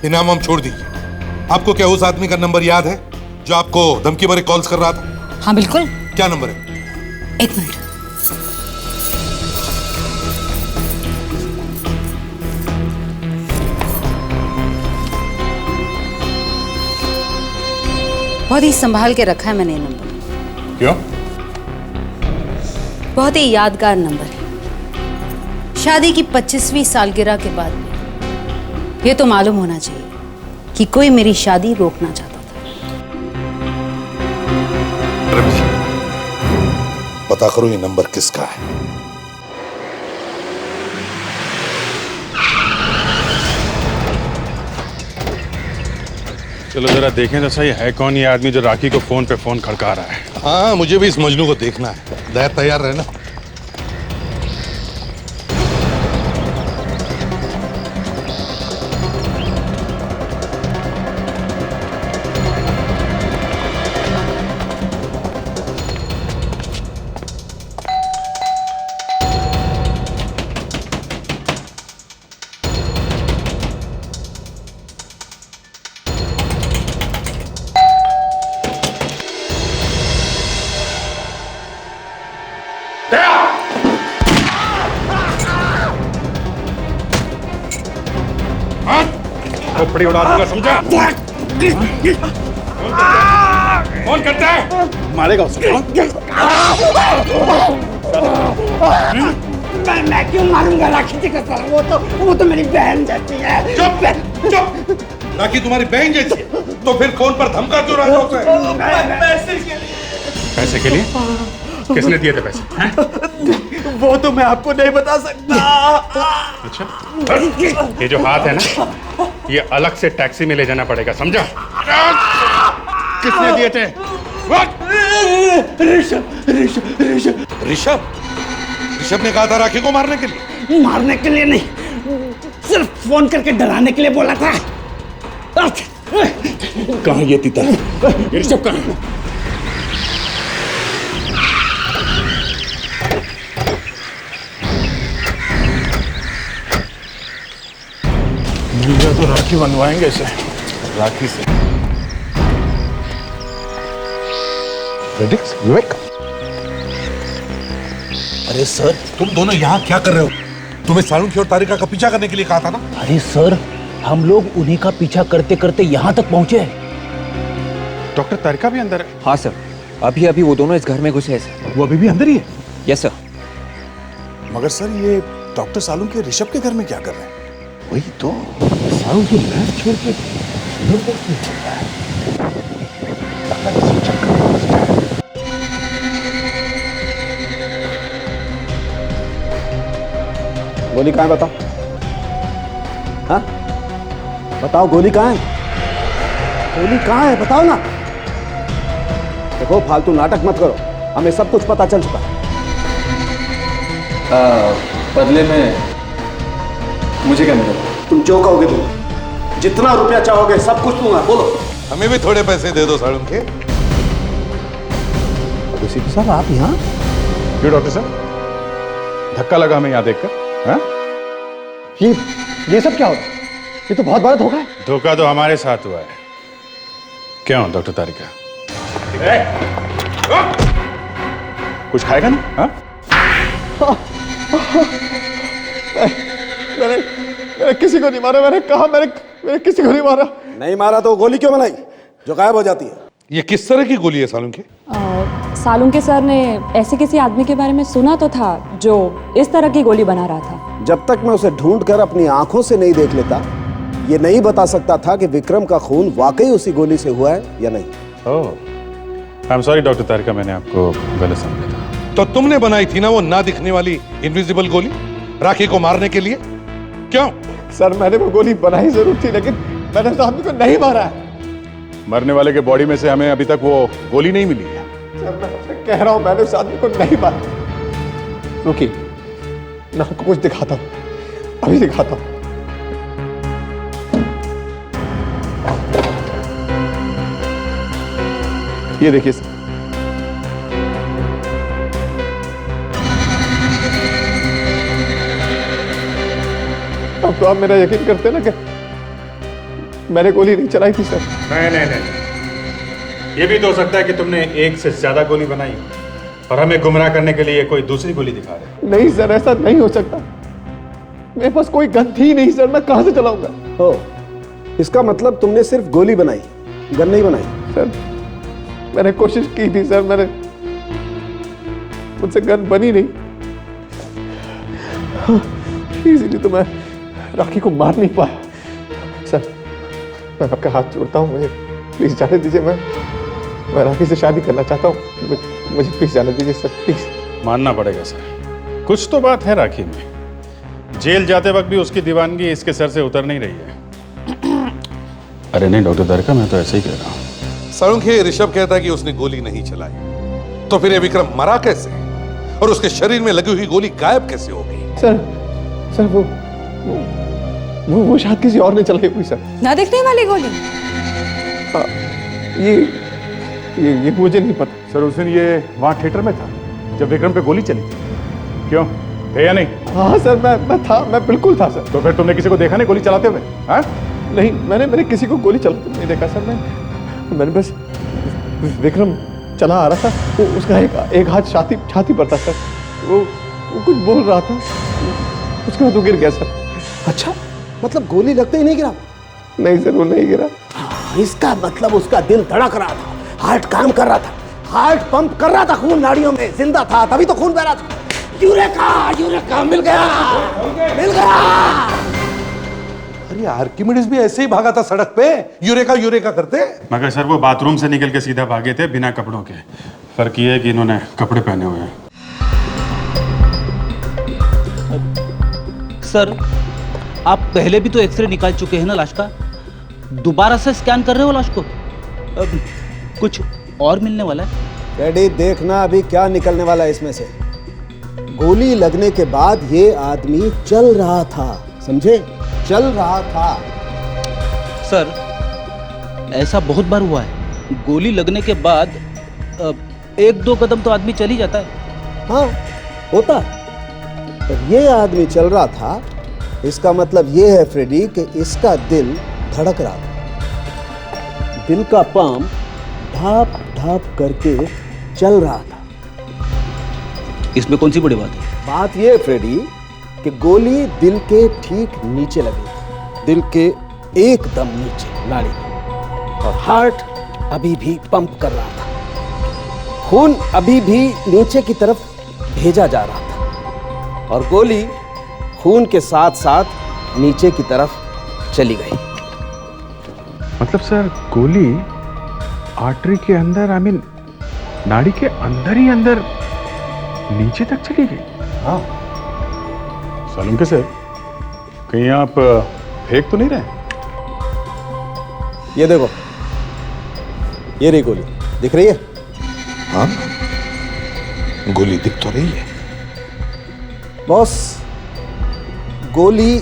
ये नाम हम छोड़ दीजिए। आपको क्या उस आदमी का नंबर याद है जो आपको धमकी भरे कॉल्स कर रहा था? हाँ बिल्कुल। क्या नंबर है? एक मिनट। बहुत ही संभाल के रखा है मैंने ये नंबर। क्यों? बहुत ही यादगार नंबर है। शादी की 25वीं सालगिरह के बाद ये तो मालूम होना चाहिए कि कोई मेरी शादी रोकना चाहता था। पता करो ये नंबर किसका है। चलो जरा देखें तो सही, है कौन ये आदमी जो राखी को फोन पे फोन खड़का रहा है? हाँ, मुझे भी इस मजनू को देखना है। दया तैयार रहना। खोपड़ी उड़ा दूंगा, समझा? कौन करता है? मारेगा उसको। मैं क्यों मारूंगा राखी जी का? वो तो मेरी बहन जैसी है। चुप! राखी तुम्हारी बहन जैसी है तो फिर फोन पर धमका क्यों रहा है? पैसे के लिए? किसने दिए थे पैसे? हैं? वो तो मैं आपको नहीं बता सकता। अच्छा, ये जो हाथ है ना, ये अलग से टैक्सी में ले जाना पड़ेगा, समझा? किसने दिए थे? ऋषभ ऋषभ ने कहा था राखी को मारने के लिए। मारने के लिए नहीं, सिर्फ फोन करके डराने के लिए बोला था। कहाँ ये तीतर? ये ऋषभ कहाँ है? मिल गया तो राखी बनवाएंगे इसे, राखी से। विवेक, अरे सर, तुम दोनों यहाँ क्या कर रहे हो? तुम्हें सालुंखी और तारिका का पीछा करने के लिए कहा था ना? अरे सर, हम लोग उन्हीं का पीछा करते करते यहाँ तक पहुँचे। डॉक्टर तारिका भी अंदर है? हाँ सर, अभी अभी वो दोनों इस घर में घुसे हैं सर। वो अभी भी अंदर ही है? Yes sir. मगर सर, ये डॉक्टर सालुंखी ऋषभ के घर में क्या कर रहे हैं? वही तो, सालुंखी लैब छोड़ के गोली कहाँ है बताओ? हाँ बताओ, गोली कहाँ है? गोली कहाँ है बताओ ना। देखो फालतू नाटक मत करो, हमें सब कुछ पता चल चुका है। बदले में मुझे क्या मिलेगा? तुम जो कहोगे तुम, जितना रुपया चाहोगे सब कुछ दूंगा, बोलो। हमें भी थोड़े पैसे दे दो सालुंखे। साहब आप यहाँ? क्यों डॉक्टर साहब, धक्का लगा हमें यहाँ देखकर? हाँ? ये सब क्या हो रहा है? ये तो बहुत बड़ा धोखा है। धोखा तो हमारे साथ हुआ है। क्यों डॉक्टर तारिका, कुछ खाएगा ना? हाँ? मैंने किसी को नहीं मारा। मैंने कहा मैंने किसी को नहीं मारा। नहीं मारा तो गोली क्यों बनाई जो गायब हो जाती है? ये किस तरह की गोली है सालुंखे? सालुंखे सर ने ऐसे किसी आदमी के बारे में सुना तो था जो इस तरह की गोली बना रहा था। जब तक मैं उसे ढूंढकर अपनी आंखों से नहीं देख लेता, ये नहीं बता सकता था कि विक्रम का खून वाकई उसी गोली से हुआ है या नहीं। ओह, आई एम सॉरी डॉक्टर तारिका, मैंने आपको गलत समझा था। तो तुमने बनाई थी ना वो ना दिखने वाली इनविजिबल गोली राखी को मारने के लिए? क्यों? सर, मैंने वो गोली बनाई जरूर थी, लेकिन मैंने उस आदमी को नहीं मारा है। मरने वाले के बॉडी में से हमें अभी तक वो गोली नहीं मिली है। सर, मैं कह रहा हूं मैंने उस आदमी को नहीं मारा। रुकिए, मैं आपको कुछ दिखाता हूं, अभी दिखाता हूं। ये देखिए सर, अब तो आप मेरा यकीन करते ना कि मैंने गोली नहीं चलाई थी सर। नहीं, ये भी तो हो सकता है कि तुमने एक से ज्यादा गोली बनाई और हमें गुमराह करने के लिए कोई दूसरी गोली दिखा रहे। नहीं सर, ऐसा नहीं हो सकता। मेरे पास कोई गन थी नहीं सर, मैं कहां से चलाऊंगा? हो, इसका मतलब तुमने सिर्फ गोली बनाई, गन नहीं बनाई? सर, मैंने कोशिश की थी सर, मुझसे गन बनी नहीं, इसीलिए तो मैं राखी को मार नहीं पाया। सर, मैं आपका हाथ जोड़ता हूँ, मुझे प्लीज जाने दीजिए। मैं राखी से शादी करना चाहता हूँ, मुझे प्लीज जाने दीजिए सर, प्लीज। मानना पड़ेगा सर, कुछ तो बात है राखी में। जेल जाते वक्त भी उसकी दीवानगी इसके सर से उतर नहीं रही है। अरे नहीं डॉक्टर तारिका, मैं तो ऐसे ही कह रहा हूँ। सालुंखे, ऋषभ कहता है कि उसने गोली नहीं चलाई, तो फिर ये विक्रम मरा कैसे और उसके शरीर में लगी हुई गोली गायब कैसे हो गई? सर वो शायद किसी और ने चलाई हुई सर। ना दिखने वाली गोली? ये मुझे नहीं पता सर। उस दिन ये वहाँ थिएटर में था जब विक्रम पे गोली चली थी, क्यों थे या नहीं? हाँ सर, मैं बिल्कुल था सर। तो फिर तुमने किसी को देखा नहीं गोली चलाते हुए? हाँ? नहीं, मैंने किसी को गोली चलाते नहीं देखा सर। मैंने बस विक्रम चला आ रहा था, वो उसका एक हाथ छाती पर था सर। वो कुछ बोल रहा था, उसके बाद वो गिर गया सर। अच्छा, मतलब गोली लगते ही नहीं गिरा? नहीं सर, वो नहीं गिरा। इसका मतलब उसका दिल धड़क रहा था, हार्ट काम कर रहा था, हार्ट पंप कर रहा था, खून नाड़ियों में जिंदा था, तभी तो खून बह रहा था। यूरेका मिल गया। अरे आर्किमिडीज भी ऐसे ही भागा था सड़क पे, यूरेका करते। मगर सर वो बाथरूम से निकल के सीधा भागे थे बिना कपड़ों के, फर्क ये है कि इन्होंने कपड़े पहने हुए हैं। सर, आप पहले भी तो एक्सरे निकाल चुके हैं ना लाश का, दोबारा से स्कैन कर रहे हो लाश को? कुछ और मिलने वाला है? फ्रेडी, देखना अभी क्या निकलने वाला है इसमें से। गोली लगने के बाद ये आदमी चल रहा था, समझे? चल रहा था। सर, ऐसा बहुत बार हुआ है, गोली लगने के बाद 1-2 कदम तो आदमी चल ही जाता है। हाँ, होता। पर ये आदमी चल रहा था, इसका मतलब ये है फ्रेडी कि इसका दिल धड़क रहा था। दिल का पंप ढाप ढाप करके चल रहा था। इसमें कौन सी बड़ी बात है? बात ये फ्रेडी कि गोली दिल के ठीक नीचे लगी, दिल के एकदम नीचे नाड़ी, और हार्ट अभी भी पंप कर रहा था। खून अभी भी नीचे की तरफ भेजा जा रहा था और गोली खून के साथ साथ नीचे की तरफ चली गई। मतलब सर, गोली आर्टरी के अंदर, आई मीन नाड़ी के अंदर ही अंदर नीचे तक चली गई। हाँ। सालुंके सर, कहीं आप फेंक तो नहीं रहे? ये देखो, ये रही गोली, दिख रही है? हाँ, गोली दिख तो रही है। बॉस, गोली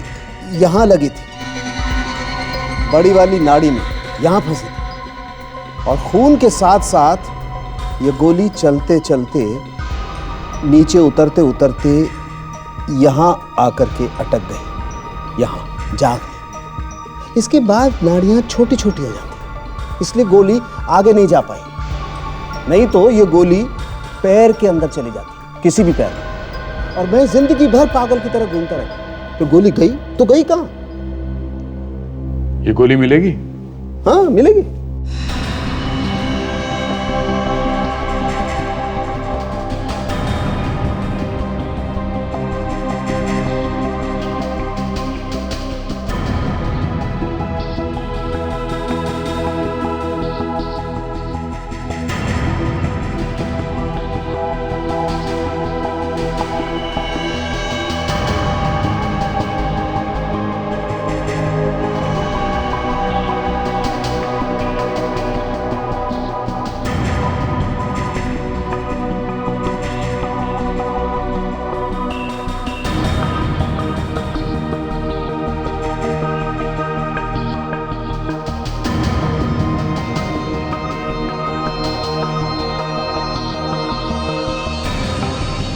यहां लगी थी, बड़ी वाली नाड़ी में, यहां फंसी थी, और खून के साथ साथ ये गोली चलते चलते नीचे उतरते उतरते यहां आकर के अटक गई, यहां जा गई। इसके बाद नाड़ियां छोटी छोटी हो जाती, इसलिए गोली आगे नहीं जा पाई। नहीं तो ये गोली पैर के अंदर चली जाती, किसी भी पैर में, और मैं जिंदगी भर पागल की तरह घूमता रहता। तो गोली गई तो गई कहां? ये गोली मिलेगी? हाँ, मिलेगी।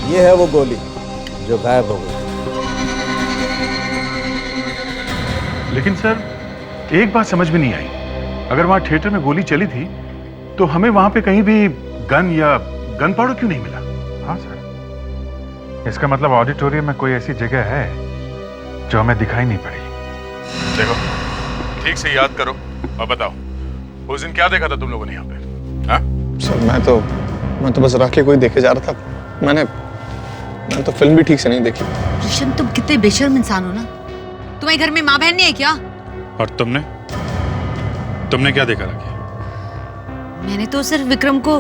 ये है वो गोली जो गायब हो गई। लेकिन सर, एक बात समझ में नहीं आई, अगर वहां थिएटर में गोली चली थी तो हमें वहां पे कहीं भी गन या गन पाउडर क्यों नहीं मिला? हाँ सर, इसका मतलब ऑडिटोरियम में कोई ऐसी जगह है जो हमें दिखाई नहीं पड़ी। देखो, ठीक से याद करो और बताओ, उस दिन क्या देखा था तुम लोगों ने यहाँ पे? हाँ सर, मैं तो बस राखी को ही देखे जा रहा था। मैंने तो फिल्म भी ठीक से नहीं देखी। ऋषभ, तुम कितने बेशर्म इंसान हो ना। तुम्हारे घर में माँ बहन नहीं है क्या? और तुमने क्या देखा राखी? मैंने तो सिर्फ विक्रम को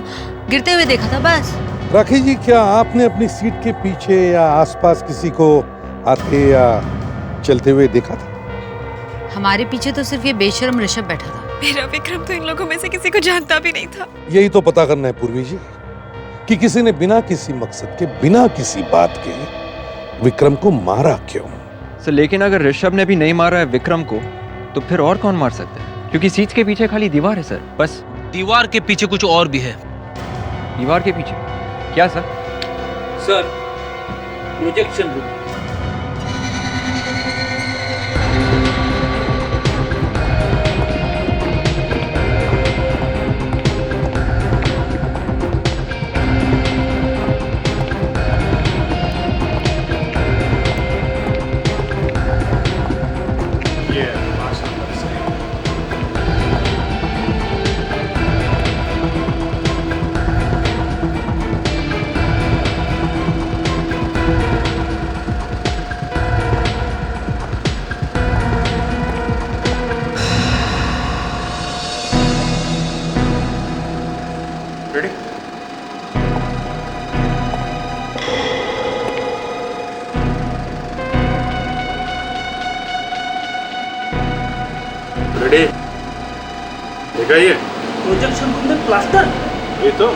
गिरते हुए देखा था, बस। राखी जी, क्या आपने अपनी सीट के पीछे या आसपास किसी को आते या चलते हुए देखा था? हमारे पीछे तो सिर्फ ये बेशर्म ऋषभ बैठा था। मेरा विक्रम तो इन लोगों में से किसी को जानता भी नहीं था। यही तो पता करना है पूर्वी जी, कि किसी ने बिना किसी मकसद के, बिना किसी बात के विक्रम को मारा क्यों? सर, लेकिन अगर ऋषभ ने भी नहीं मारा है विक्रम को, तो फिर और कौन मार सकता है? क्योंकि सीट के पीछे खाली दीवार है सर, बस। दीवार के पीछे कुछ और भी है। दीवार के पीछे क्या sir? Sir, projection room. Ready देखा ये प्रोजेक्शन रूम में प्लास्टर ये तो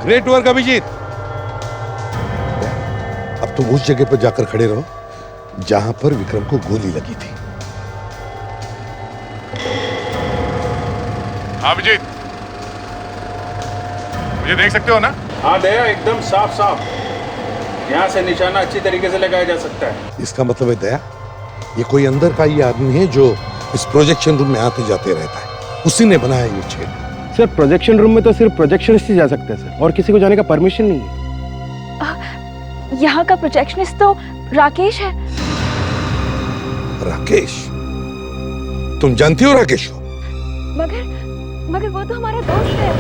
ग्रेट वर्क अभिजीत। अब तुम उस जगह पर जाकर खड़े रहो जहां पर विक्रम को गोली लगी थी। अभिजीत, मुझे देख सकते हो ना? हाँ दया, एकदम साफ साफ। यहाँ से निशाना अच्छी तरीके से लगाया जा सकता है। इसका मतलब है दया, ये कोई अंदर का ये आदमी है जो इस प्रोजेक्शन रूम में आते जाते रहता है। उसी ने बनाया ये छेद। सर प्रोजेक्शन रूम में तो सिर्फ प्रोजेक्शनिस्ट ही जा सकते हैं सर, और किसी को जाने का परमिशन नहीं है। यहाँ का प्रोजेक्शनिस्ट तो राकेश है। राकेश? तुम जानती हो राकेश को? मगर वो तो हमारा दोस्त है।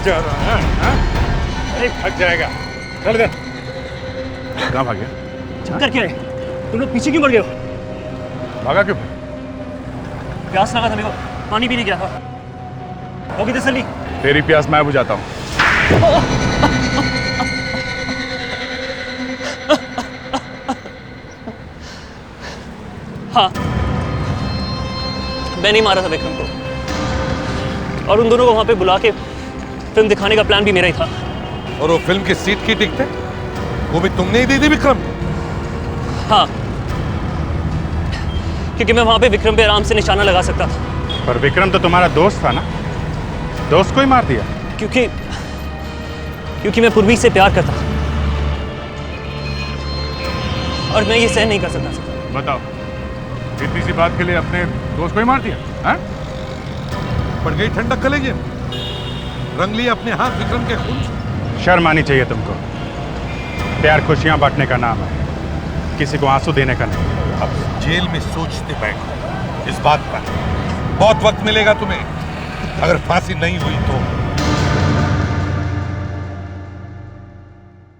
जा रहा है, हाँ? अरे भाग जाएगा। चल इधर। कहाँ भाग गया? चक्कर क्या है? तुम लोग पीछे क्यों पड़ गए हो? भागा क्यों? प्यास लगा था मेरे को, पानी पीने गया था। हो गई तसल्ली? तेरी प्यास मैं बुझाता हूँ। हाँ, मैं नहीं मारा था विक्रम को, और उन दोनों को वहां पे बुला के फिल्म दिखाने का प्लान भी मेरा ही था। और वो फिल्म की सीट की टिकट वो भी तुमने ही दी थी विक्रम? हाँ, क्योंकि मैं वहां पे विक्रम पे आराम से निशाना लगा सकता था। पर विक्रम तो तुम्हारा दोस्त था ना? दोस्त को ही मार दिया? क्योंकि मैं पूर्वी से प्यार करता था और मैं ये सहन नहीं कर सकता था। बताओ, इतनी सी बात के लिए अपने दोस्त को ही मार दिया? हाँ? पड़ गई ठंडक कलेजे में, रंग लिया अपने हाथ विक्रम के खून। शर्म आनी चाहिए तुमको। प्यार खुशियां बांटने का नाम है, किसी को आंसू देने का नहीं। अब जेल में सोचते बैठो इस बात पर। बहुत वक्त मिलेगा तुम्हें। अगर फांसी नहीं हुई तो